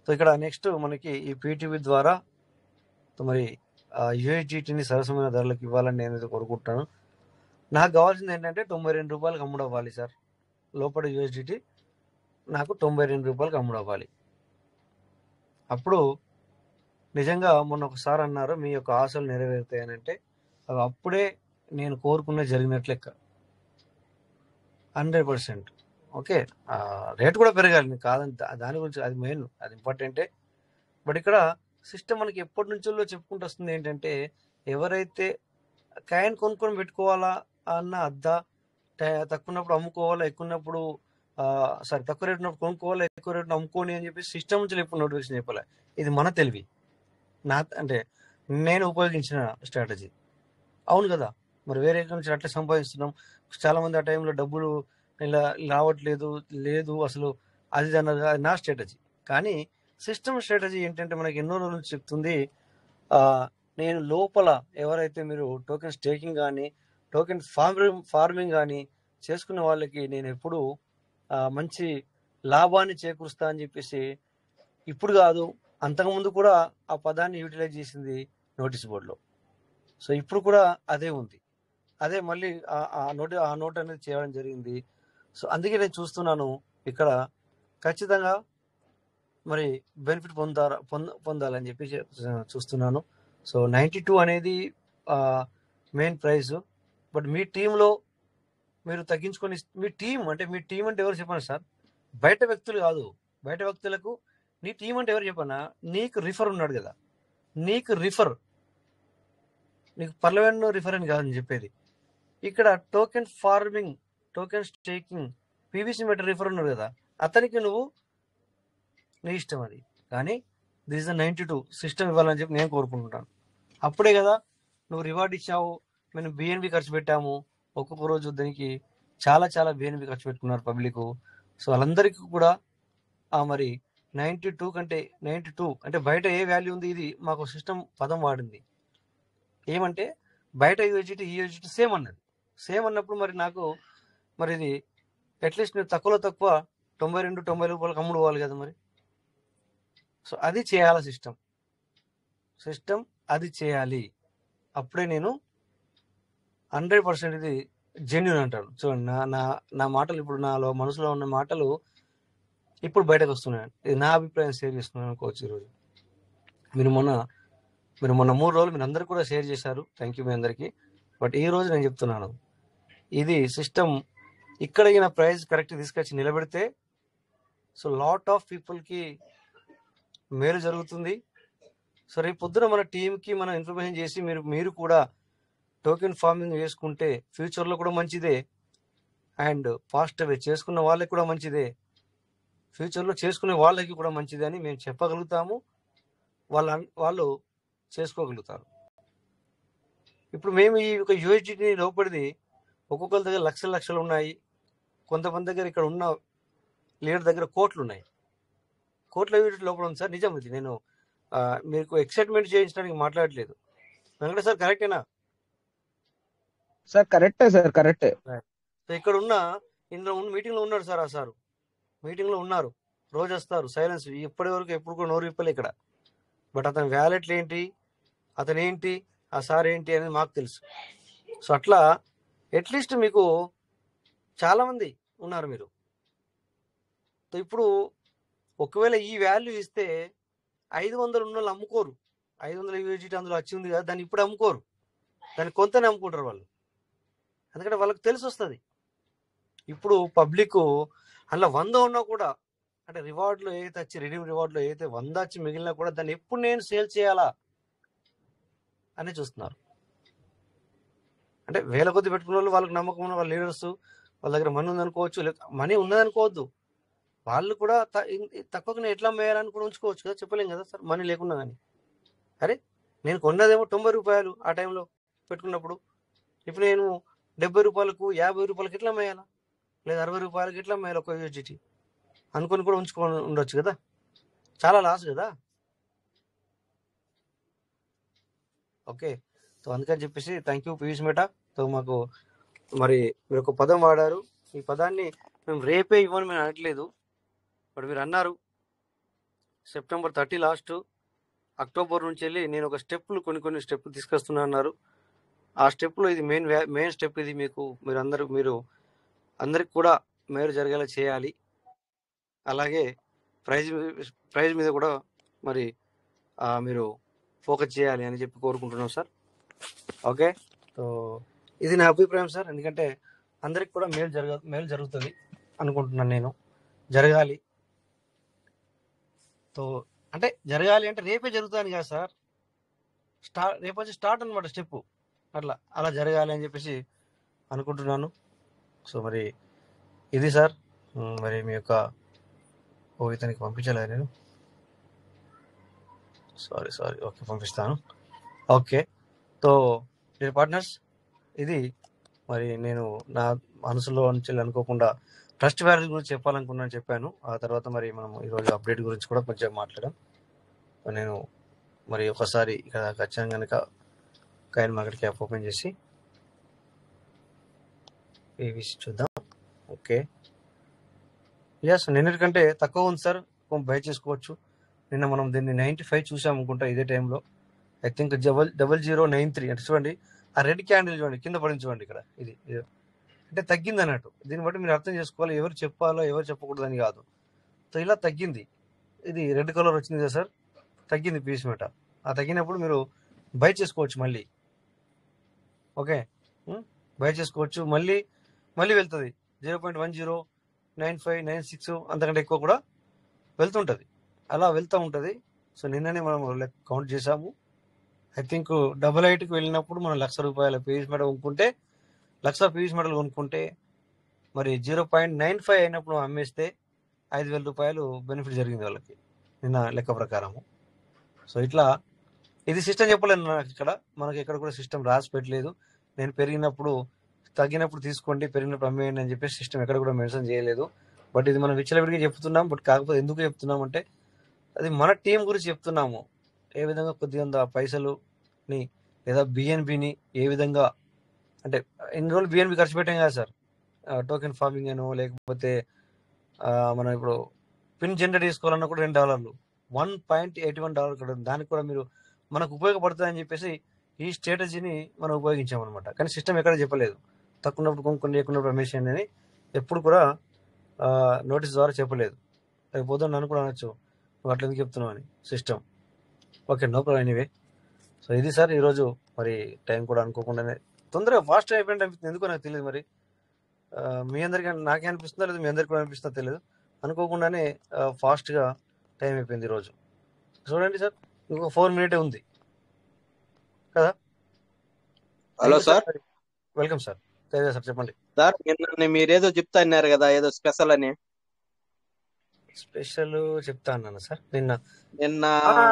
సో ఇక్కడ నెక్స్ట్ మనకి ఈ P2P ద్వారా మరి యూఎస్డిటీని సరసమైన ధరలకు ఇవ్వాలని నేను కోరుకుంటున్నాను. నాకు కావాల్సింది ఏంటంటే 92 రూపాయలకు అమ్ముడవ్వాలి సార్. లోపల యూఎస్డిటీ నాకు 92 రూపాయలకు అమ్ముడవ్వాలి. అప్పుడు నిజంగా మొన్న ఒకసారి అన్నారు మీ యొక్క ఆశలు నెరవేరుతాయనంటే అవి అప్పుడే నేను కోరుకున్న జరిగినట్లు లెక్క 100%. ఓకే, రేట్ కూడా పెరగాలి, మీకు కాదని దాని గురించి, అది మెయిన్, అది ఇంపార్టెంటే. బట్ ఇక్కడ సిస్టమ్ మనకి ఎప్పటి నుంచో చెప్పుకుంటూ వస్తుంది ఏంటంటే, ఎవరైతే కాయిన్ కొనుక్కొని పెట్టుకోవాలా అన్న అద్దా, తక్కువ ఉన్నప్పుడు అమ్ముకోవాలా, ఎక్కువ ఉన్నప్పుడు సారీ తక్కువ రేట్ ఉన్నప్పుడు కొనుక్కోవాలా, ఎక్కువ రేట్ అమ్ముకోని అని చెప్పి సిస్టమ్ నుంచి ఎప్పుడు నోటిఫికేషన్ చెప్పాలి. ఇది మన తెలివి, అంటే నేను ఉపయోగించిన స్ట్రాటజీ. అవును కదా, మరి వేరే నుంచి అట్లా సంపాదిస్తున్నాం. చాలా మంది ఆ టైంలో డబ్బులు ఇలా రావట్లేదు, లేదు అసలు, అది అన్నది అది నా స్ట్రాటజీ. కానీ సిస్టమ్ స్ట్రాటజీ ఏంటంటే మనకి ఎన్నో రోజుల నుంచి చెప్తుంది, నేను లోపల ఎవరైతే మీరు టోకెన్ స్టేకింగ్ కానీ టోకెన్ ఫార్మింగ్ కానీ చేసుకునే వాళ్ళకి నేను ఎప్పుడు మంచి లాభాన్ని చేకూరుస్తా అని చెప్పేసి, ఇప్పుడు కాదు అంతకుముందు కూడా ఆ పదాన్ని యూటిలైజ్ చేసింది నోటీస్ బోర్డులో. సో ఇప్పుడు కూడా అదే ఉంది, అదే మళ్ళీ ఆ నోట్ అనేది చేయడం జరిగింది. సో అందుకే నేను చూస్తున్నాను ఇక్కడ ఖచ్చితంగా మరి బెనిఫిట్ పొందాలని చెప్పి చూస్తున్నాను. సో 92 అనేది మెయిన్ ప్రైస్. బట్ మీ టీంలో మీరు తగ్గించుకొని, మీ టీం అంటే ఎవరు చెప్పండి సార్, బయట వ్యక్తులు కాదు. బయట వ్యక్తులకు నీ టీం అంటే ఎవరు చెప్పనా, నీకు రిఫర్ ఉన్నాడు కదా, నీకు పర్లవెన్ రిఫర్ అని కాదని చెప్పేది. ఇక్కడ token farming, token staking, PVC matter refer ఉన్నాడు కదా, అతనికి నువ్వు నీ ఇష్టం అది. కానీ దిస్ ఇస్ 92 సిస్టమ్ ఇవ్వాలని చెప్పి నేను కోరుకుంటున్నాను. అప్పుడే కదా నువ్వు రివార్డ్ ఇచ్చావు. మేము బిఎన్బి ఖర్చు పెట్టాము, ఒక్కొక్క రోజు దానికి చాలా బిఎన్బి ఖర్చు పెట్టుకున్నారు పబ్లిక్. సో వాళ్ళందరికీ కూడా మరి 92 అంటే బయట ఏ వాల్యూ ఉంది, ఇది మాకు సిస్టమ్ పదం వాడింది ఏమంటే, బయట యూఎస్డిటీ ఈ యూఎస్డిటీ సేమ్ అన్నది. సేమ్ అన్నప్పుడు మరి నాకు మరి ఇది అట్లీస్ట్ నేను తక్కువ 92-90 రూపాయలకు అమ్ముడుకోవాలి కదా మరి. సో అది చేయాలి సిస్టమ్ అది చేయాలి. అప్పుడే నేను 100% ఇది జెన్యూన్ అంటాను. చూడండి, నా మాటలు ఇప్పుడు నాలో మనసులో ఉన్న మాటలు ఇప్పుడు బయటకు వస్తున్నాయి. ఇది నా అభిప్రాయం షేర్ చేస్తున్నాను అనుకోవచ్చు. ఈరోజు మీరు మొన్న 3 రోజులు మీరు అందరు కూడా షేర్ చేశారు, థ్యాంక్ యూ మీ అందరికీ. బట్ ఈ రోజు నేను చెప్తున్నాను, ఇది సిస్టమ్ ఇక్కడ ఈయన ప్రైస్ కరెక్ట్ తీసుకొచ్చి నిలబెడితే సో లాట్ ఆఫ్ పీపుల్కి మేలు జరుగుతుంది. సో రేపు పొద్దున మన టీంకి మనం ఇన్ఫర్మేషన్ చేసి మీరు కూడా టోకెన్ ఫార్మింగ్ చేసుకుంటే ఫ్యూచర్లో కూడా మంచిదే, అండ్ ఫాస్ట్ అవే చేసుకున్న వాళ్ళకి కూడా మంచిదే, ఫ్యూచర్లో చేసుకునే వాళ్ళకి కూడా మంచిదే అని మేము చెప్పగలుగుతాము, వాళ్ళు చేసుకోగలుగుతారు. ఇప్పుడు మేము ఈ ఒక యూఎస్డిటీని లోపలిది ఒక్కొక్కరి దగ్గర లక్షలు ఉన్నాయి, కొంతమంది దగ్గర ఇక్కడ ఉన్న లీడర్ దగ్గర కోట్లు ఉన్నాయి. కోట్ల యూనిట్ లోపల ఉంది సార్, నిజం ఇది. నేను మీకు ఎక్సైట్మెంట్ చేయించడానికి మాట్లాడలేదు. వెంకట సార్ కరెక్టేనా సార్? కరెక్టే సార్, కరెక్టే. సో ఇక్కడ ఇందులో మీటింగ్లో ఉన్నాడు సార్, ఆ సారు మీటింగ్లో ఉన్నారు, రోజు వస్తారు, సైలెన్స్, ఇప్పటి వరకు ఎప్పుడు కూడా నోరు విప్పలే ఇక్కడ. బట్ అతని వ్యాలెట్లు ఏంటి, అతను ఏంటి, ఆ సార్ ఏంటి అనేది మాకు తెలుసు. సో అట్లా అట్లీస్ట్ మీకు చాలామంది ఉన్నారు మీరు. సో ఇప్పుడు ఒకవేళ ఈ వాల్యూ ఇస్తే 500 ఉన్న వాళ్ళు అమ్ముకోరు, 500 యూఎస్డిటీ అందులో వచ్చి ఉంది కదా, దాన్ని ఇప్పుడు అమ్ముకోరు, దాన్ని కొంతనే అమ్ముకుంటారు వాళ్ళు. ఎందుకంటే వాళ్ళకి తెలిసి వస్తుంది. ఇప్పుడు పబ్లిక్ అందులో 100 ఉన్నా కూడా, అంటే రివార్డ్లో ఏదైతే వచ్చి రిడీమ్ రివార్డ్లో ఏదైతే 100 వచ్చి మిగిలినా కూడా దాన్ని ఎప్పుడు నేను సేల్ చేయాలా అని చూస్తున్నారు. అంటే వేల కొద్ది పెట్టుకున్న వాళ్ళు, వాళ్ళకి నమ్మకం ఉన్న వాళ్ళ లీడర్స్, వాళ్ళ దగ్గర మనీ ఉందనుకోవచ్చు, మనీ ఉన్నదనుకోవద్దు, వాళ్ళు కూడా తక్కువగా ఎట్లా అమ్మేయాలని కూడా ఉంచుకోవచ్చు కదా, చెప్పలేం కదా సార్ మనీ లేకున్నా కానీ. అరే నేను కొన్నదేమో 90 రూపాయలు ఆ టైంలో పెట్టుకున్నప్పుడు, ఇప్పుడు నేను 70 రూపాయలకు 50 రూపాయలకి ఎట్లా అమ్మేయాలా, లేదా 60 రూపాయలకి ఎట్లా అమ్మేయాలి ఒక యూఎస్డిటీ అనుకొని కూడా ఉంచుకొని ఉండొచ్చు కదా, చాలా లాస్ కదా. ఓకే, సో అందుకని చెప్పేసి థ్యాంక్ యూ పీయూష్ మేటా. సో మాకు మరి మీరు ఒక పదం వాడారు, ఈ పదాన్ని మేము రేపే ఇవ్వని మేము అనట్లేదు, బట్ మీరు అన్నారు సెప్టెంబర్ 30 లాస్ట్, అక్టోబర్ నుంచి వెళ్ళి నేను ఒక కొన్ని స్టెప్పులు తీసుకొస్తున్నా అన్నారు. ఆ స్టెప్లో ఇది మెయిన్ స్టెప్. ఇది మీరు అందరికి కూడా మేలు జరిగేలా చేయాలి. అలాగే ప్రైజ్ మీద కూడా మరి మీరు ఫోకస్ చేయాలి అని చెప్పి కోరుకుంటున్నాం సార్. ఓకే, సో ఇది నా అభిప్రాయం సార్. ఎందుకంటే అందరికి కూడా మేలు జరుగుతుంది అనుకుంటున్నాను నేను. జరగాలి. సో అంటే జరగాలి అంటే రేపే జరుగుతుంది కదా సార్. రేపు వచ్చి స్టార్ట్ అనమాట స్టెప్. అలా జరగాలి అని చెప్పేసి అనుకుంటున్నాను. సో మరి ఇది సార్. మరి మీ యొక్క ఇతనికి పంపించలేదు నేను. సారీ. ఓకే, పంపిస్తాను. ఓకే, సో డియర్ పార్ట్నర్స్, ఇది మరి నేను నా మనసులో నుంచి అనుకోకుండా ట్రస్ట్ వాల్యూ గురించి చెప్పాలనుకున్నాను, చెప్పాను. ఆ తర్వాత మరి మనం ఈరోజు అప్డేట్ గురించి కూడా కొంచెం మాట్లాడాం. నేను మరి ఒకసారి ఇక్కడ ఖచ్చితంగా కనుక కాయిన్ మార్కెట్ క్యాప్ ఓపెన్ చేసి పీవీసీ చూద్దాం. ఓకే, ఎస్, నిన్నటికంటే తక్కువ ఉంది సార్. బై చేసుకోవచ్చు. నిన్న మనం దీన్ని 95 చూసాం అనుకుంటా ఇదే టైంలో. I think 0093. అంటే చూడండి, ఆ రెడ్ క్యాండిల్ చూడండి, కింద పడింది చూడండి ఇక్కడ. ఇది అంటే తగ్గింది అన్నట్టు. దీన్ని బట్టి మీరు అర్థం చేసుకోవాలి, ఎవరు చెప్పాలో ఎవరు చెప్పకూడదు అని కాదు. సో ఇలా తగ్గింది. ఇది రెడ్ కలర్ వచ్చింది కదా సార్, తగ్గింది పీస్ మీట. ఆ తగ్గినప్పుడు మీరు బై చేసుకోవచ్చు మళ్ళీ. ఓకే, బై చేసుకోవచ్చు. మళ్ళీ వెళ్తుంది 0.109596 అంతకంటే ఎక్కువ కూడా వెళ్తుంటుంది. అలా వెళ్తూ ఉంటుంది. సో నిన్ననే మనం కౌంట్ చేసాము. ఐ థింక్ 88కి వెళ్ళినప్పుడు మనం ₹1,00,000 పీవీసీ మెటల్ కొనుక్కుంటే, 1,00,000 పీవీసీ మెటల్ కొనుక్కుంటే మరి 0.95 అయినప్పుడు అమ్మేస్తే ₹5,000 బెనిఫిట్ జరిగింది వాళ్ళకి నిన్న లెక్క ప్రకారము. సో ఇట్లా ఇది సిస్టమ్ చెప్పలేను నాకు ఇక్కడ. మనకి ఎక్కడ కూడా సిస్టమ్ రాసి పెట్టలేదు. నేను తగ్గినప్పుడు తీసుకోండి, పెరిగినప్పుడు అమ్మేయండి అని చెప్పేసి సిస్టమ్ ఎక్కడ కూడా మెన్షన్ చేయలేదు. బట్ ఇది మనం విచ్చలవిడిగా చెప్తున్నాం. బట్ కాకపోతే ఎందుకు చెప్తున్నామంటే అది మన టీం గురించి చెప్తున్నాము. ఏ విధంగా కొద్దిగా పైసలుని లేదా బిఎన్బిని ఏ విధంగా, అంటే ఇన్ని రోజులు బిఎన్బి ఖర్చు పెట్టాం కదా సార్, టోకెన్ ఫార్మింగ్ అనో లేకపోతే మనం ఇప్పుడు పిన్ జనరేట్ చేసుకోవాలన్నా కూడా $2, $1.81 కూడా ఉంది. దానికి కూడా మీరు మనకు ఉపయోగపడుతుందని చెప్పేసి ఈ స్ట్రాటజీని మనం ఉపయోగించామన్నమాట. కానీ సిస్టమ్ ఎక్కడ చెప్పలేదు. తక్కువన్నప్పుడు కొనుక్కొని లేకున్నప్పుడు అమ్మేసేయండి అని ఎప్పుడు కూడా నోటీస్ ద్వారా చెప్పలేదు. రేపు పొద్దున్న నన్ను కూడా అనొచ్చు, నువ్వు అట్లా ఎందుకు చెప్తున్నావు అని system. Okay, no problem. Anyway, so ఇది సార్ ఈరోజు. మరి టైం కూడా అనుకోకుండానే తొందరగా ఫాస్ట్ అయిపోయింది అనిపిస్తుంది. ఎందుకో నాకు తెలియదు. మరి మీ అందరికీ నాకే అనిపిస్తుందో లేదు, మీ అందరికీ కూడా అనిపిస్తుందో తెలియదు. అనుకోకుండానే ఫాస్ట్గా టైం అయిపోయింది ఈరోజు. చూడండి సార్, ఇంకొక 4 minutes ఉంది కదా. Hello sir. Welcome sir. Teja sir, చెప్పండి సార్. నిన్న మీరేదో చెప్తా అన్నారు కదా, ఏదో స్పెషల్ అని. స్పెషల్ చెప్తా అన్నాను సార్ నిన్న.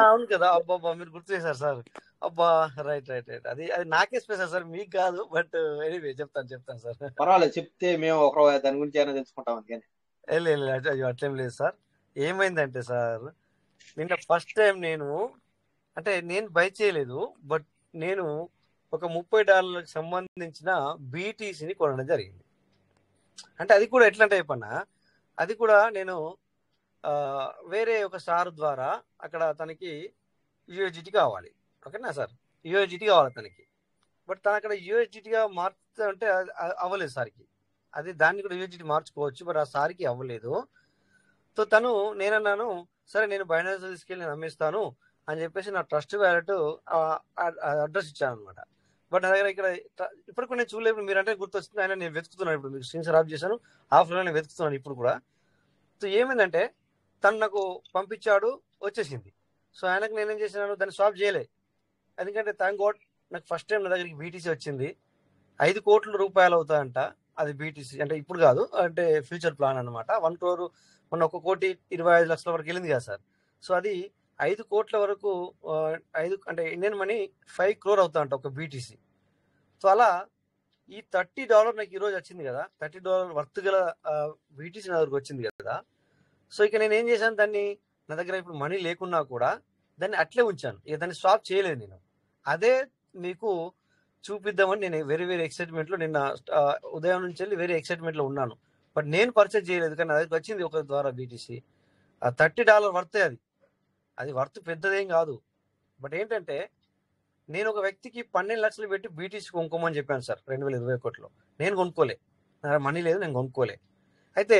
అవును కదా. అబ్బా, మీరు గుర్తు చేశారు సార్. అబ్బా, రైట్. అది నాకే స్పెషల్ సార్, మీకు కాదు. బట్ ఎనీవే చెప్తాను సార్. పర్వాలేదు, చెప్తే మేము ఒక దాని గురించి ఏమైనా తెలుసుకుంటాం. అందుకని అయ్యో అట్లేం లేదు సార్. ఏమైందంటే సార్, నిన్న ఫస్ట్ టైం నేను బై చేయలేదు. బట్ నేను ఒక $30 సంబంధించిన బీటీసీని కొనడం జరిగింది. అంటే అది కూడా ఎట్లా చెప్పన్నా, అది కూడా నేను వేరే ఒక సార్ ద్వారా అక్కడ తనకి యూఎస్డిటీ కావాలి. ఓకేనా సార్, యూఎస్డిటీ కావాలి తనకి. బట్ తను అక్కడ యూఎస్డిటీగా మార్చుతా అంటే అవ్వలేదు సార్కి. అది దాన్ని కూడా యూఎస్డిటీ మార్చుకోవచ్చు, బట్ ఆ సార్కి అవ్వలేదు. సో నేనన్నాను, సరే నేను బైనాన్స్ తీసుకెళ్ళి నేను అమ్మేస్తాను అని చెప్పేసి నా ట్రస్ట్ వ్యాలెట్ అడ్రస్ ఇచ్చాను అనమాట. బట్ నా దగ్గర ఇక్కడ ఇప్పటికి నేను చూడలేదు. మీరు అంటే గుర్తొస్తుంది. ఆయన నేను వెతుకుతున్నాను. ఇప్పుడు మీకు స్క్రీన్ షాట్ ఆఫ్ చేశాను. ఆఫ్లైన్ నేను వెతుకుతున్నాను ఇప్పుడు కూడా. సో ఏమైందంటే తను నాకు పంపించాడు, వచ్చేసింది. సో ఆయనకు నేనేం చేసినాను, దాన్ని స్వాప్ చేయలే. ఎందుకంటే థ్యాంక్ గాడ్ నాకు ఫస్ట్ టైం నా దగ్గరికి బీటీసీ వచ్చింది. ₹5 కోట్ల అవుతాయంట అది బీటీసీ. అంటే ఇప్పుడు కాదు, అంటే ఫ్యూచర్ ప్లాన్ అనమాట. 1 crore మొన్న 1,25,00,000 వరకు వెళ్ళింది కదా సార్. సో అది 5 కోట్ల వరకు, అంటే ఇండియన్ మనీ 5 crore అవుతాయంట ఒక బీటీసీ. సో అలా ఈ $30 నాకు ఈరోజు వచ్చింది కదా, $30 వర్త్ గల బీటీసీ నా దగ్గరకు వచ్చింది కదా. సో ఇక నేను ఏం చేశాను, దాన్ని నా దగ్గర ఇప్పుడు మనీ లేకున్నా కూడా దాన్ని అట్లే ఉంచాను. ఇక దాన్ని స్వాప్ చేయలేదు నేను. అదే మీకు చూపిద్దామని నేను వెరీ ఎక్సైట్మెంట్లో నిన్న ఉదయం నుంచి వెళ్ళి వెరీ ఎక్సైట్మెంట్లో ఉన్నాను. బట్ నేను పర్చేజ్ చేయలేదు, కానీ నా దగ్గరకు వచ్చింది ఒక ద్వారా బీటీసీ. $30 వర్తే. అది వర్త్ పెద్దదేం కాదు. బట్ ఏంటంటే నేను ఒక వ్యక్తికి 12 లక్షలు పెట్టి బీటీసీ కొనుక్కోమని చెప్పాను సార్ 2021లో. నేను కొనుక్కోలే, నా మనీ లేదు, నేను కొనుక్కోలే. అయితే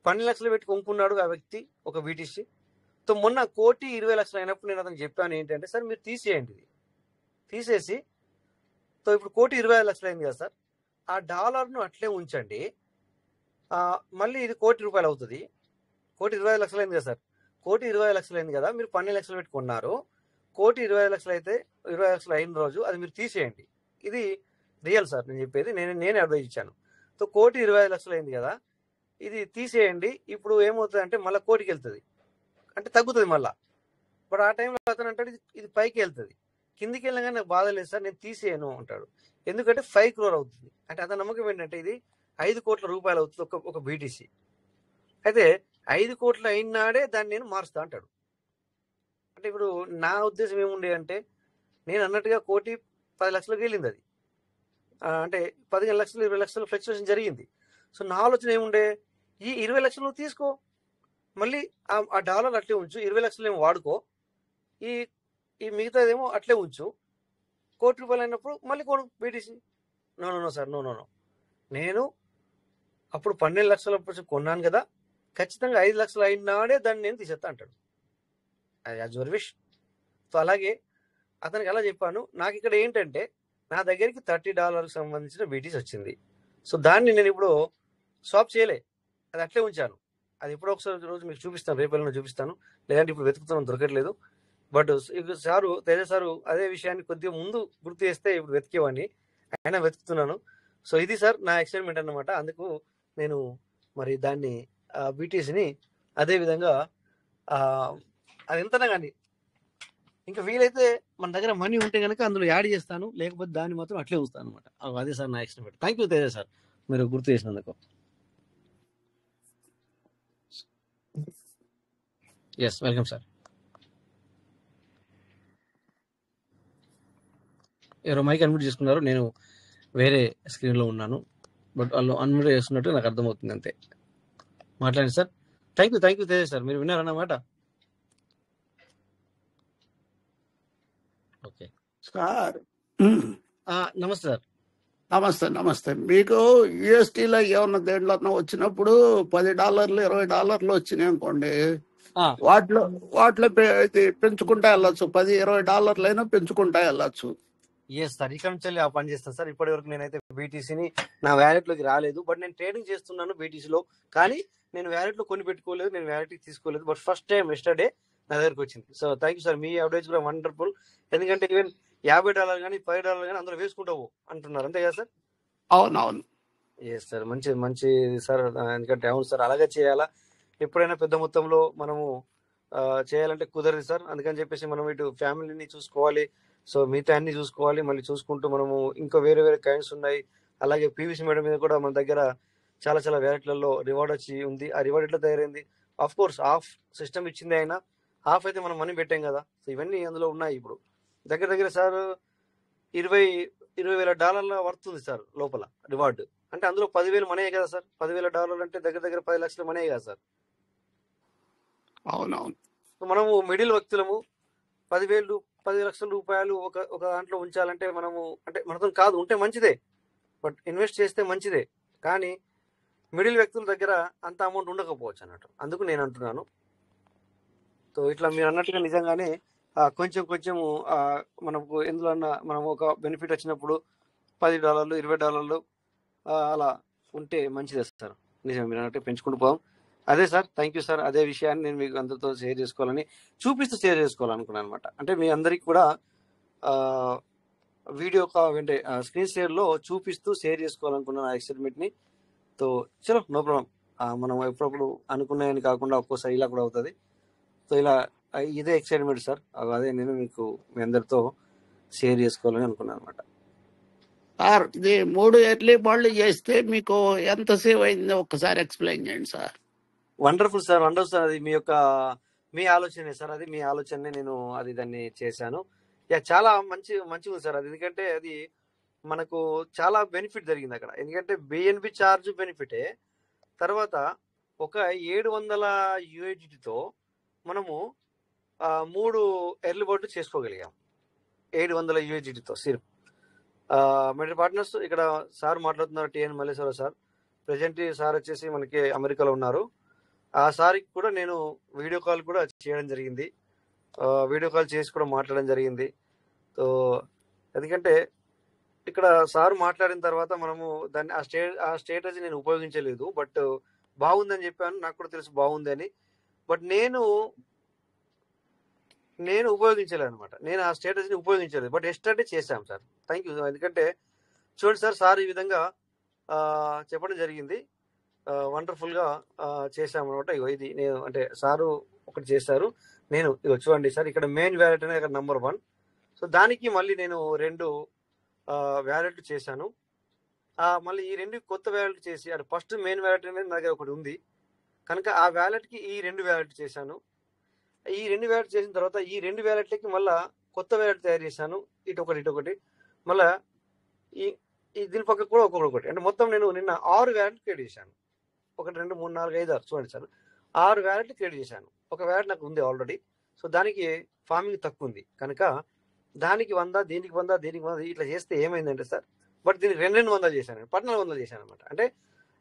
12 లక్షలు పెట్టి కొనుక్కున్నాడు ఆ వ్యక్తి ఒక బీటీసీ. సో మొన్న 1,20,00,000 అయినప్పుడు నేను అతనికి చెప్పాను ఏంటంటే, సార్ మీరు తీసేయండి, ఇది తీసేసి, సో ఇప్పుడు 1,25,00,000 అయింది కదా సార్, ఆ డాలర్ను అట్లే ఉంచండి, మళ్ళీ ఇది ₹1,00,00,000 అవుతుంది. 1,20,00,000 అయింది కదా సార్, 1,20,00,000 అయింది కదా, మీరు 12 లక్షలు పెట్టి కొన్నారు, 1,20,00,000 అయితే 20,00,000 అయిన రోజు అది మీరు తీసేయండి. ఇది రియల్ సార్, నేను చెప్పేది, నేనే అడ్వైజ్ ఇచ్చాను. సో 1,20,00,000 అయింది కదా, ఇది తీసేయండి. ఇప్పుడు ఏమవుతుంది అంటే మళ్ళీ 1,00,00,000కి వెళ్తుంది, అంటే తగ్గుతుంది మళ్ళీ. బట్ ఆ టైంలో అతను అంటాడు ఇది పైకి వెళ్తుంది, కిందికి వెళ్ళగానే నాకు బాధ లేదు సార్, నేను తీసేయను అంటాడు. ఎందుకంటే 5 crore అవుతుంది. అంటే అతని నమ్మకం ఏంటంటే ఇది 5 కోట్ల రూపాయలు అవుతుంది ఒక బీటీసీ. అయితే 5 కోట్లు అయినాడే దాన్ని నేను మారుస్తా అంటాడు. అంటే ఇప్పుడు నా ఉద్దేశం ఏముండే అంటే, నేను అన్నట్టుగా 1,10,00,000కి వెళ్ళింది అది, అంటే 15 లక్షలు 20 లక్షలు ఫ్లక్చుయేషన్ జరిగింది. సో నా ఆలోచన ఏముండే, ఈ 20 లక్షలు నువ్వు తీసుకో, మళ్ళీ ఆ డాలర్ అట్లే ఉంచు, 20 లక్షలు ఏమో వాడుకో, ఈ మిగతాదేమో అట్లే ఉంచు, ₹1,00,00,000 అయినప్పుడు మళ్ళీ కొను బీటీసీ. నో సార్, నో, నేను అప్పుడు 12 లక్షల కొన్నాను కదా, ఖచ్చితంగా 5 లక్షలు అయినాడే దాన్ని నేను తీసేస్తా అంటాడు. అది యాజ్ యువర్ విష్. సో అలాగే అతనికి అలా చెప్పాను. నాకు ఇక్కడ ఏంటంటే, నా దగ్గరికి $30 సంబంధించిన బీటీసీ వచ్చింది. సో దాన్ని నేను ఇప్పుడు స్వాప్ చేయలే, అది అట్లే ఉంచాను. అది ఎప్పుడో ఒకసారి రోజు మీకు చూపిస్తాను, రేపు చూపిస్తాను, లేదంటే ఇప్పుడు వెతుకుతున్నాను దొరకట్లేదు. బట్ సారు తేజ సారు అదే విషయాన్ని కొద్దిగా ముందు గుర్తు చేస్తే ఇప్పుడు వెతికేవాడిని, అయినా వెతుకుతున్నాను. సో ఇది సార్ నా ఎక్స్పెరిమెంట్ అన్నమాట. అందుకు నేను మరి దాన్ని బీటీసీని అదే విధంగా అది ఎంతనా కానీ ఇంకా వీలైతే మన దగ్గర మనీ ఉంటే కనుక అందులో యాడ్ చేస్తాను, లేకపోతే దాన్ని మాత్రం అట్లే ఉంచుతాను అనమాట. అదే సార్ నా experiment. Thank you Teja sir, మీరు గుర్తు చేసినందుకు. Yes, welcome sir. ఎవరో మైక్ అన్మ్యూట్ చేసుకున్నారు, నేను వేరే స్క్రీన్లో ఉన్నాను, బట్ వాళ్ళు అన్మ్యూట్ చేసుకున్నట్టు నాకు అర్థమవుతుంది, అంతే. మాట్లాడండి sir. Thank you Teja sir, మీరు విన్నారన్నమాట. ఓకే సార్ నమస్తే సార్. నమస్తే. మీకు యూఎస్టీలో ఏమన్నా దేంట్లో వచ్చినప్పుడు $10 $20 వచ్చినాయి అనుకోండి, వాటిలో పెంచుకుంటా వెళ్ళచ్చు, $10-20 అయినా పెంచుకుంటా వెళ్ళచ్చు. ఎస్ సార్, ఇక్కడ నుంచి ఆ పని చేస్తాను సార్. ఇప్పటి వరకు నేనైతే బీటీసీని నా వ్యాలెట్లోకి రాలేదు, బట్ నేను ట్రేడింగ్ చేస్తున్నాను బీటీసీలో, కానీ నేను వ్యాలెట్లో కొని పెట్టుకోలేదు, నేను వ్యాలెట్కి తీసుకోలేదు. బట్ ఫస్ట్ టైం ఎస్టర్డే నా దగ్గరకు వచ్చింది. So thank you sir, me advice కూడా వండర్ఫుల్. ఎందుకంటే ఈవెన్ $50 కానీ $10 కానీ అందులో వేసుకుంటావు అంటున్నారు, అంతే కదా సార్? అవునవును. ఎస్ సార్, మంచి సార్. ఎందుకంటే అవును సార్, అలాగే చేయాలా. ఎప్పుడైనా పెద్ద మొత్తంలో మనము చేయాలంటే కుదరదు సార్. అందుకని చెప్పేసి మనం ఇటు ఫ్యామిలీని చూసుకోవాలి, సో మిగతా అన్ని చూసుకోవాలి, మళ్ళీ చూసుకుంటూ మనము ఇంకా వేరే కాయిన్స్ ఉన్నాయి. అలాగే పీవీసీ మేడం మీద కూడా మన దగ్గర చాలా వ్యాలెట్లలో రివార్డ్ వచ్చి ఉంది. ఆ రివార్డ్ ఎట్లా తయారైంది? ఆఫ్ కోర్స్ హాఫ్ సిస్టమ్ ఇచ్చింది అయినా, హాఫ్ అయితే మనం మనీ పెట్టాం కదా. సో ఇవన్నీ అందులో ఉన్నాయి. ఇప్పుడు దగ్గర సార్ $20,000 వర్తుంది సార్ లోపల రివార్డు. అంటే అందులో 10,000 మనీ కదా సార్. $10,000 అంటే దగ్గర 10 లక్షల మనీ కదా సార్. అవునవును. మనము మిడిల్ వ్యక్తులము 10 లక్షల రూపాయలు ఒక దాంట్లో ఉంచాలంటే మనము, అంటే మనతో కాదు, ఉంటే మంచిదే, బట్ ఇన్వెస్ట్ చేస్తే మంచిదే, కానీ మిడిల్ వ్యక్తుల దగ్గర అంత అమౌంట్ ఉండకపోవచ్చు అన్నట్టు. అందుకు నేను అంటున్నాను. సో ఇట్లా మీరు అన్నట్టుగా నిజంగానే కొంచెము మనకు ఎందులో మనం ఒక బెనిఫిట్ వచ్చినప్పుడు $10 $20 అలా ఉంటే మంచిదే సార్. నిజం, మీరు అన్నట్టు పెంచుకుంటూ పోదాం. అదే సార్, థ్యాంక్ యూ సార్. అదే విషయాన్ని నేను మీకు అందరితో షేర్ చేసుకోవాలని, చూపిస్తూ షేర్ చేసుకోవాలనుకున్నాను అనమాట. అంటే మీ అందరికి కూడా వీడియో అంటే స్క్రీన్ షేర్లో చూపిస్తూ షేర్ చేసుకోవాలనుకున్నాను ఆ ఎక్స్పెరిమెంట్ని. సో చలో, నో ప్రాబ్లం. మనం ఎప్పుడప్పుడు అనుకున్నాయని కాకుండా ఒక్కోసారి ఇలా కూడా అవుతుంది. సో ఇలా ఇదే ఎక్సైట్మెంట్ సార్, అదే నేను మీకు మీ అందరితో షేర్ చేసుకోవాలని అనుకున్నాను అనమాట. సార్, ఇది 3 ఎర్లీ బాల్డ్ చేస్తే మీకు ఎంత సేవ్ అయిందో ఒక్కసారి ఎక్స్ప్లెయిన్ చేయండి సార్. Wonderful sir, wonderful. అది మీ ఆలోచనే సార్, అది మీ ఆలోచనే. నేను దాన్ని చేశాను. చాలా మంచిగా ఉంది సార్ అది. ఎందుకంటే అది మనకు చాలా బెనిఫిట్ జరిగింది అక్కడ. ఎందుకంటే బిఎన్బి ఛార్జ్ బెనిఫిటే, తర్వాత ఒక 700 USDతో మనము 3 ఎర్లీ బర్డ్ చేసుకోగలిగాం. 800 USDTతో సిర్ఫ్. మరి పార్ట్నర్స్ ఇక్కడ సార్ మాట్లాడుతున్నారు, TN Malleswara sir. Present sir వచ్చేసి మనకి అమెరికాలో ఉన్నారు. ఆ సార్కి కూడా నేను వీడియో కాల్ కూడా చేయడం జరిగింది. వీడియో కాల్ చేసి కూడా మాట్లాడడం జరిగింది. సో ఎందుకంటే ఇక్కడ సార్ మాట్లాడిన తర్వాత మనము దాన్ని ఆ స్టేటస్ నేను ఉపయోగించలేదు, బట్ బాగుందని చెప్పాను. నాకు కూడా తెలుసు బాగుంది అని, బట్ నేను ఉపయోగించలేదు అనమాట. నేను ఆ స్టేటస్ని ఉపయోగించలేదు, బట్ ఎస్టర్డే చేశాం సార్. Thank you. ఎందుకంటే చూడండి సార్ ఈ విధంగా చెప్పడం జరిగింది. వండర్ఫుల్గా చేశామన్నమాట. ఇగో ఇది నేను అంటే సారు ఒకటి చేశారు, నేను ఇగో చూడండి సార్, ఇక్కడ మెయిన్ వ్యాలెట్ అనేది ఇక్కడ నంబర్ 1. సో దానికి మళ్ళీ నేను 2 వ్యాలెట్లు చేశాను. మళ్ళీ ఈ 2 కొత్త వ్యాలెట్ చేసి, అంటే ఫస్ట్ మెయిన్ వ్యాలెట్ అనేది నా దగ్గర ఒకటి ఉంది కనుక ఆ వ్యాలెట్కి ఈ 2 వ్యాలెట్ చేశాను. ఈ 2 వ్యాలెట్ చేసిన తర్వాత ఈ 2 వ్యాలెట్లకి మళ్ళీ కొత్త వ్యాలెట్ తయారు చేశాను. ఇటొకటి మళ్ళీ ఈ దీని పక్క కూడా ఒక్కొక్కటి, అంటే మొత్తం నేను నిన్న 6 వ్యాలెట్ క్రియేట్ చేశాను. 1 2 3 4 5 6 చూడండి సార్, 6 వ్యాలెట్ క్రియేట్ చేశాను. ఒక వ్యాలెట్ నాకు ఉంది ఆల్రెడీ. సో దానికి ఫార్మింగ్ తక్కువ ఉంది కనుక దానికి 100, దీనికి 100, దీనికి 100 ఇట్లా చేస్తే ఏమైందంటే సార్, బట్ దీనికి 200 చేశాను, 1400 చేశాను అనమాట. అంటే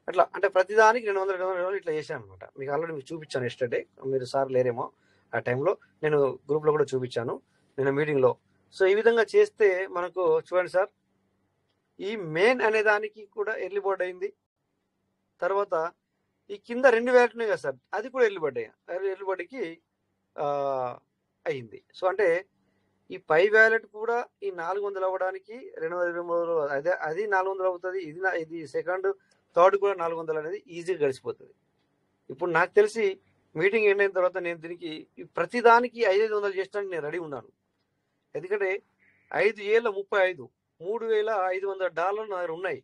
అట్లా అంటే ప్రతిదానికి 200 ఇట్లా చేశాను అనమాట. మీకు ఆల్రెడీ మీకు చూపించాను ఎస్టర్డే, మీరు సార్ లేరేమో ఆ టైంలో, నేను గ్రూప్లో కూడా చూపించాను నేను మీటింగ్లో. సో ఈ విధంగా చేస్తే మనకు చూడండి సార్, ఈ మెయిన్ అనే దానికి కూడా ఎర్లీ బర్డ్ అయింది. తర్వాత ఈ కింద 2 వ్యాలెట్ ఉన్నాయి కదా సార్, అది కూడా ఎర్లీ బర్డ్కి అయింది. సో అంటే ఈ పై వ్యాలెట్ కూడా ఈ 400 అవ్వడానికి 223 అది 400 అవుతుంది. ఇది సెకండ్ థర్డ్ కూడా 400 అనేది ఈజీగా గడిచిపోతుంది. ఇప్పుడు నాకు తెలిసి మీటింగ్ ఎండ్ అయిన తర్వాత నేను దీనికి ప్రతిదానికి 500 చేయడానికి నేను రెడీ ఉన్నాను. ఎందుకంటే 5 ఏళ్ళ 35 $3,500 నా దగ్గర ఉన్నాయి.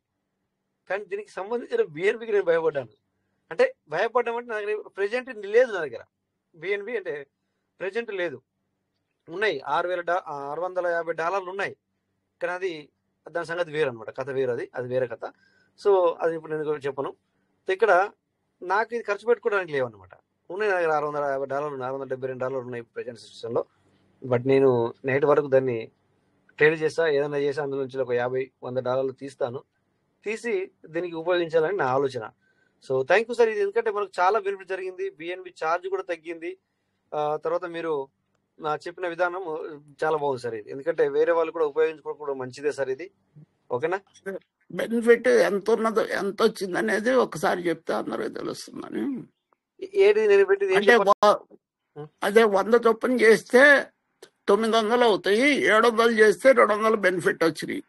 కానీ దీనికి సంబంధించిన బిఎన్బికి నేను భయపడ్డాను. అంటే భయపడ్డామంటే నా దగ్గర ప్రెజెంట్ లేదు, నా దగ్గర బిఎన్బి అంటే ప్రెజెంట్ లేదు. ఉన్నాయి $650 ఉన్నాయి, కానీ అది దాని సంగతి వేరు అనమాట, కథ వేరు, అది వేరే కథ. సో అది ఇప్పుడు నేను చెప్పను. ఇక్కడ నాకు ఇది ఖర్చు పెట్టుకోవడానికి లేవన్నమాట. ఉన్నాయి నా దగ్గర $650, $672 ఉన్నాయి ప్రెజెంట్ సిస్టంలో. బట్ నేను నైట్ వరకు దాన్ని ట్రేడ్ చేస్తా, ఏదైనా చేసి అందులో నుంచి ఒక $50-100 తీస్తాను, తీసి దీనికి ఉపయోగించాలని నా ఆలోచన. So thank you sir. ఇది ఎందుకంటే మనకు చాలా బెనిఫిట్ జరిగింది, బిఎన్బి ఛార్జ్ కూడా తగ్గింది. తర్వాత మీరు నా చెప్పిన విధానం చాలా బాగుంది సార్. ఇది ఎందుకంటే వేరే వాళ్ళు కూడా ఉపయోగించుకోవడం కూడా మంచిదే సార్. ఇది ఓకేనా? బెనిఫిట్ ఎంత ఉన్నదో ఎంత వచ్చింది అనేది ఒకసారి చెప్తే అందరూ తెలుస్తుందని. ఏది నేను పెట్టింది అంటే అదే 100 చొప్పున చేస్తే 900 అవుతాయి, 700 చేస్తే 200 బెనిఫిట్ వచ్చినాయి.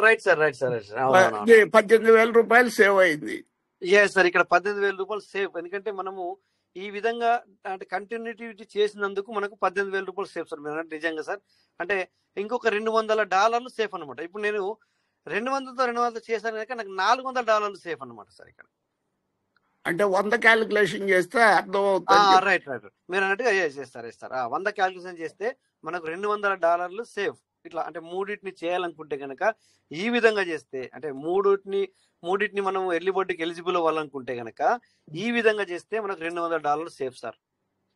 Right sir, right sir. 18,000 రూపాయలు సేవ్ అయింది. ఎస్ సార్, ఇక్కడ 18,000 రూపాయలు సేవ్. ఎందుకంటే మనము ఈ విధంగా అంటే కంటిన్యూటీ చేసినందుకు మనకు 18,000 రూపాయలు సేఫ్ సార్. మీరు నిజంగా సార్ అంటే ఇంకొక $200 సేఫ్ అనమాట. ఇప్పుడు నేను 200 చేశాను కనుక నాకు $400 సేఫ్ అనమాట సార్ ఇక్కడ. అంటే 100 క్యాలిక్యులేషన్ చేస్తే అర్థం అవుతుంది. రైట్ మీరు అన్నట్టుగా చేస్తారు. 100 క్యాలిక్యులేషన్ చేస్తే మనకు $200 సేఫ్. ఇట్లా అంటే మూడింటిని చేయాలనుకుంటే కనుక ఈ విధంగా చేస్తే, అంటే మూడింటిని మనం ఎర్లీ బర్డ్కి ఎలిజిబుల్ అవ్వాలనుకుంటే కనుక ఈ విధంగా చేస్తే మనకు $200 సేఫ్ సార్.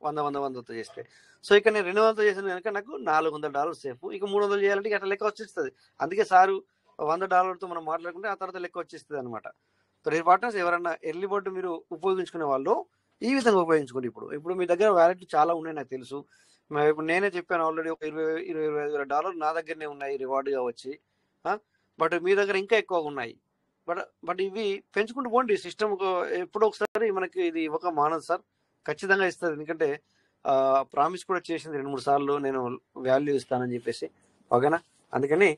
100 చేస్తే. సో ఇక్కడ నేను 200 చేసిన కనుక నాకు $400 సేఫ్. ఇక 300 చేయాలంటే అట్లా లెక్క వచ్చేస్తుంది. అందుకే సారు $100తో మనం మాట్లాడుకుంటే ఆ తర్వాత లెక్క వచ్చేస్తుంది అనమాట. సో పార్ట్నర్స్ ఎవరన్నా ఎర్లీ బర్డ్ మీరు ఉపయోగించుకునే వాళ్ళు ఈ విధంగా ఉపయోగించుకోండి. ఇప్పుడు మీ దగ్గర వ్యాలెట్లు చాలా ఉన్నాయి నాకు తెలుసు. ఇప్పుడు నేనే చెప్పాను ఆల్రెడీ, ఒక $20,000 నా దగ్గరనే ఉన్నాయి రివార్డ్గా వచ్చి. బట్ మీ దగ్గర ఇంకా ఎక్కువ ఉన్నాయి. బట్ ఇవి పెంచుకుంటూ పోండి. సిస్టమ్ ఎప్పుడో ఒకసారి మనకి ఇది ఇవ్వక మానదు సార్, ఖచ్చితంగా ఇస్తుంది. ఎందుకంటే ప్రామిస్ కూడా చేసింది 2-3 సార్లు నేను వాల్యూ ఇస్తానని చెప్పేసి. ఓకేనా? అందుకని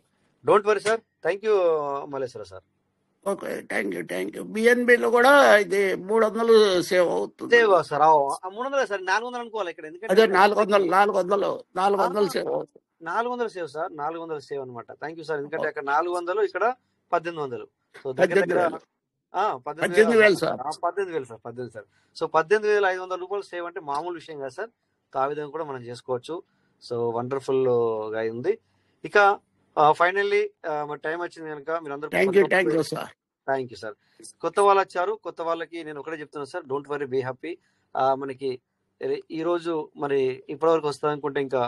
don't worry sir. Thank you Malleshwara sir. Okay, thank you. బిఎన్బిలో కూడా ఇది 300 సేవ్ అవుతుంది. Save sir. 300 సార్, 400 అనుకోవాలి ఇక్కడ. ఎందుకంటే అదే 400 సేవ్ అవుతుంది. 400 సేవ్ సార్, 400 సేవ్ అనమాట. Thank you sir. ఎందుకంటే అక్కడ 400, ఇక్కడ 1800. సో దగ్గర 18,000 సార్. 18,000 సార్. సో 18,500 రూపాయలు సేవ్ అంటే మామూలు విషయం కాదు సార్. ఆ విధంగా కూడా మనం చేసుకోవచ్చు. సో వండర్ఫుల్ గా ఉంది. ఇక ఫైనల్లీ మన టైం వచ్చింది కనుక మీరు అందరూ thank you sir. Thank you sir. కొత్త వాళ్ళు వచ్చారు, కొత్త వాళ్ళకి నేను ఒకటే చెప్తున్నాను సార్, డోంట్ వరీ, బీ హ్యాపీ. మనకి ఈ రోజు మరి ఇప్పటివరకు వస్తుంది అనుకుంటే ఇంకా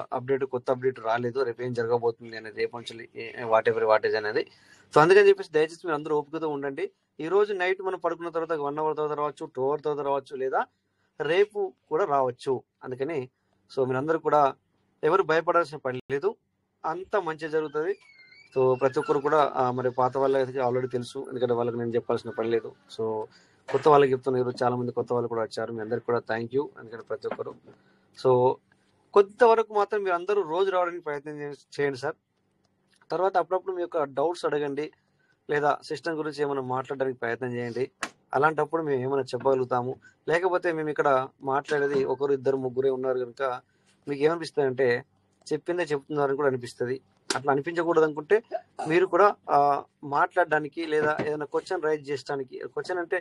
కొత్త అప్డేట్ రాలేదు. రేపు ఏం జరగబోతుంది అనేది, రేపు నుంచి వాటేజ్ అనేది. సో అందుకని చెప్పేసి దయచేసి మీరు అందరూ ఓపికతో ఉండండి. ఈ రోజు నైట్ మనం పడుకున్న తర్వాత 1 hour తర్వాత రావచ్చు, 2 hour తర్వాత రావచ్చు, లేదా రేపు కూడా రావచ్చు. అందుకని సో మీరందరూ కూడా ఎవరు భయపడాల్సిన పని లేదు, అంత మంచి జరుగుతుంది. సో ప్రతి ఒక్కరు కూడా మరి పాత వాళ్ళకి ఆల్రెడీ తెలుసు, ఎందుకంటే వాళ్ళకి నేను చెప్పాల్సిన పని లేదు. సో కొత్త వాళ్ళకి చెప్తున్నారు, చాలా మంది కొత్త వాళ్ళు కూడా వచ్చారు. మీ అందరికి కూడా థ్యాంక్ యూ, ఎందుకంటే ప్రతి ఒక్కరు. సో కొంతవరకు మాత్రం మీరు అందరూ రోజు రావడానికి ప్రయత్నం చేయండి సార్. తర్వాత అప్పుడప్పుడు మీ యొక్క డౌట్స్ అడగండి, లేదా సిస్టమ్ గురించి ఏమైనా మాట్లాడడానికి ప్రయత్నం చేయండి. అలాంటప్పుడు మేము ఏమైనా చెప్పగలుగుతాము. లేకపోతే మేము ఇక్కడ మాట్లాడేది ఒకరు ఇద్దరు ముగ్గురే ఉన్నారు కనుక మీకు ఏమనిపిస్తుంది అంటే చెప్పిందే చెప్తున్నారని కూడా అనిపిస్తుంది. అట్లా అనిపించకూడదు అనుకుంటే మీరు కూడా మాట్లాడడానికి లేదా ఏదైనా క్వశ్చన్ రైజ్ చేయడానికి, క్వశ్చన్ అంటే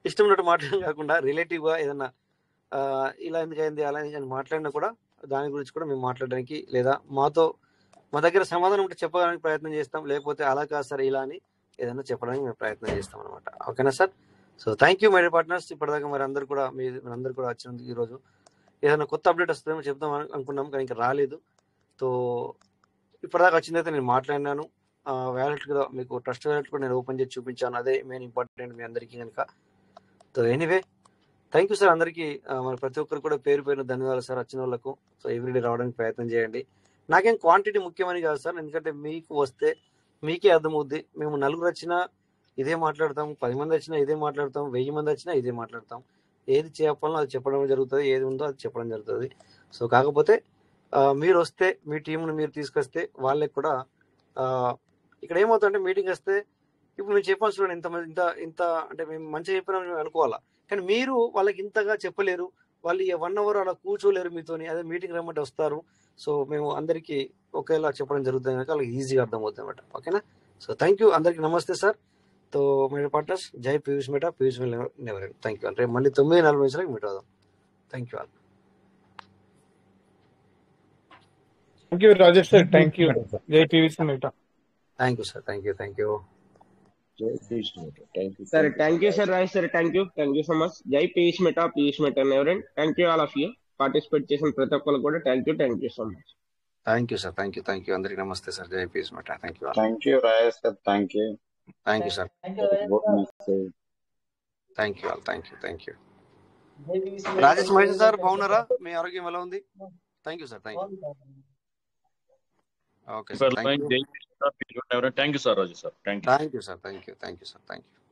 ఇష్టం ఉన్నట్టు మాట్లాడడం కాకుండా రిలేటివ్గా ఏదైనా ఇలా ఎందుకైంది అలా అని మాట్లాడినా కూడా దాని గురించి కూడా మేము మాట్లాడడానికి, లేదా మా దగ్గర సమాధానం ఉంటే చెప్పడానికి ప్రయత్నం చేస్తాం. లేకపోతే అలా కాదు సార్ ఇలా అని ఏదైనా చెప్పడానికి మేము ప్రయత్నం చేస్తాం అనమాట. ఓకేనా sir? So thank you my dear partners. ఇప్పటిదాకా మరి అందరు కూడా మీరందరూ కూడా వచ్చినందుకు ఈరోజు ఏదైనా కొత్త అప్డేట్ వస్తుందేమో చెప్దాం అనుకున్నాం, కానీ ఇంకా రాలేదు. సో ఇప్పటిదాకా వచ్చిందైతే నేను మాట్లాడినాను. వ్యాలెట్ కూడా మీకు ట్రస్ట్ వ్యాలెట్ కూడా నేను ఓపెన్ చేసి చూపించాను. అదే మెయిన్ ఇంపార్టెంట్ మీ అందరికీ కనుక. So anyway thank you sir అందరికీ. మరి ప్రతి ఒక్కరు కూడా పేరు పేరు ధన్యవాదాలు సార్ వచ్చిన వాళ్ళకు. సో ఎవ్రీడే రావడానికి ప్రయత్నం చేయండి. నాకేం క్వాంటిటీ ముఖ్యమని కాదు సార్, ఎందుకంటే మీకు వస్తే మీకే అర్థమవుద్ది. మేము 4 వచ్చినా ఇదే మాట్లాడతాం, 10 మంది వచ్చినా ఇదే మాట్లాడతాం, 1000 మంది వచ్చినా ఇదే మాట్లాడతాం. ఏది చెప్పాలో అది చెప్పడం జరుగుతుంది, ఏది ఉందో అది చెప్పడం జరుగుతుంది. సో కాకపోతే మీరు వస్తే మీ టీంను మీరు తీసుకొస్తే వాళ్ళకి కూడా ఇక్కడ ఏమవుతుందంటే మీటింగ్ వస్తే ఇప్పుడు మేము చెప్పాల్సిన ఇంత అంటే మేము మంచిగా చెప్పినామని మేము అనుకోవాలా, కానీ మీరు వాళ్ళకి ఇంతగా చెప్పలేరు. వాళ్ళు 1 hour అలా కూర్చోలేరు మీతోని. అదే మీటింగ్ రమ్మంటే వస్తారు. సో మేము అందరికీ ఒకేలా చెప్పడం జరుగుతుంది కనుక వాళ్ళకి ఈజీగా అర్థమవుతుంది అనమాట. ఓకేనా? సో థ్యాంక్ యూ అందరికీ. నమస్తే సార్. తో మై పార్ట్నర్స్, జై Piyush Meta, Piyush never. Thank you. రేపు మళ్ళీ 9:40 మీట్ అవుదాం. Thank you all. Thank you Rajesh sir. Thank you. జై Piyush Meta. Thank you sir. Thank you. సరే, thank you sir. Rajesh sir, thank you so much. జై పీయూష్ మెటా ఎవరైనా. Thank you all of you. Participate చేసిన ప్రతి ఒక్కరు కూడా thank you so much. Thank you sir. Thank you అందరికి. నమస్తే సార్. జై Piyush Meta. Thank you. Thank you Rajesh sir. Thank you sir. Thank you. Rajesh Mahesh sir బాగున్నారా? మీ ఆరోగ్యం ఎలా ఉంది? Thank you sir. Okay sir. Thank you sir. Rajesh sir. Thank you sir. Thank you.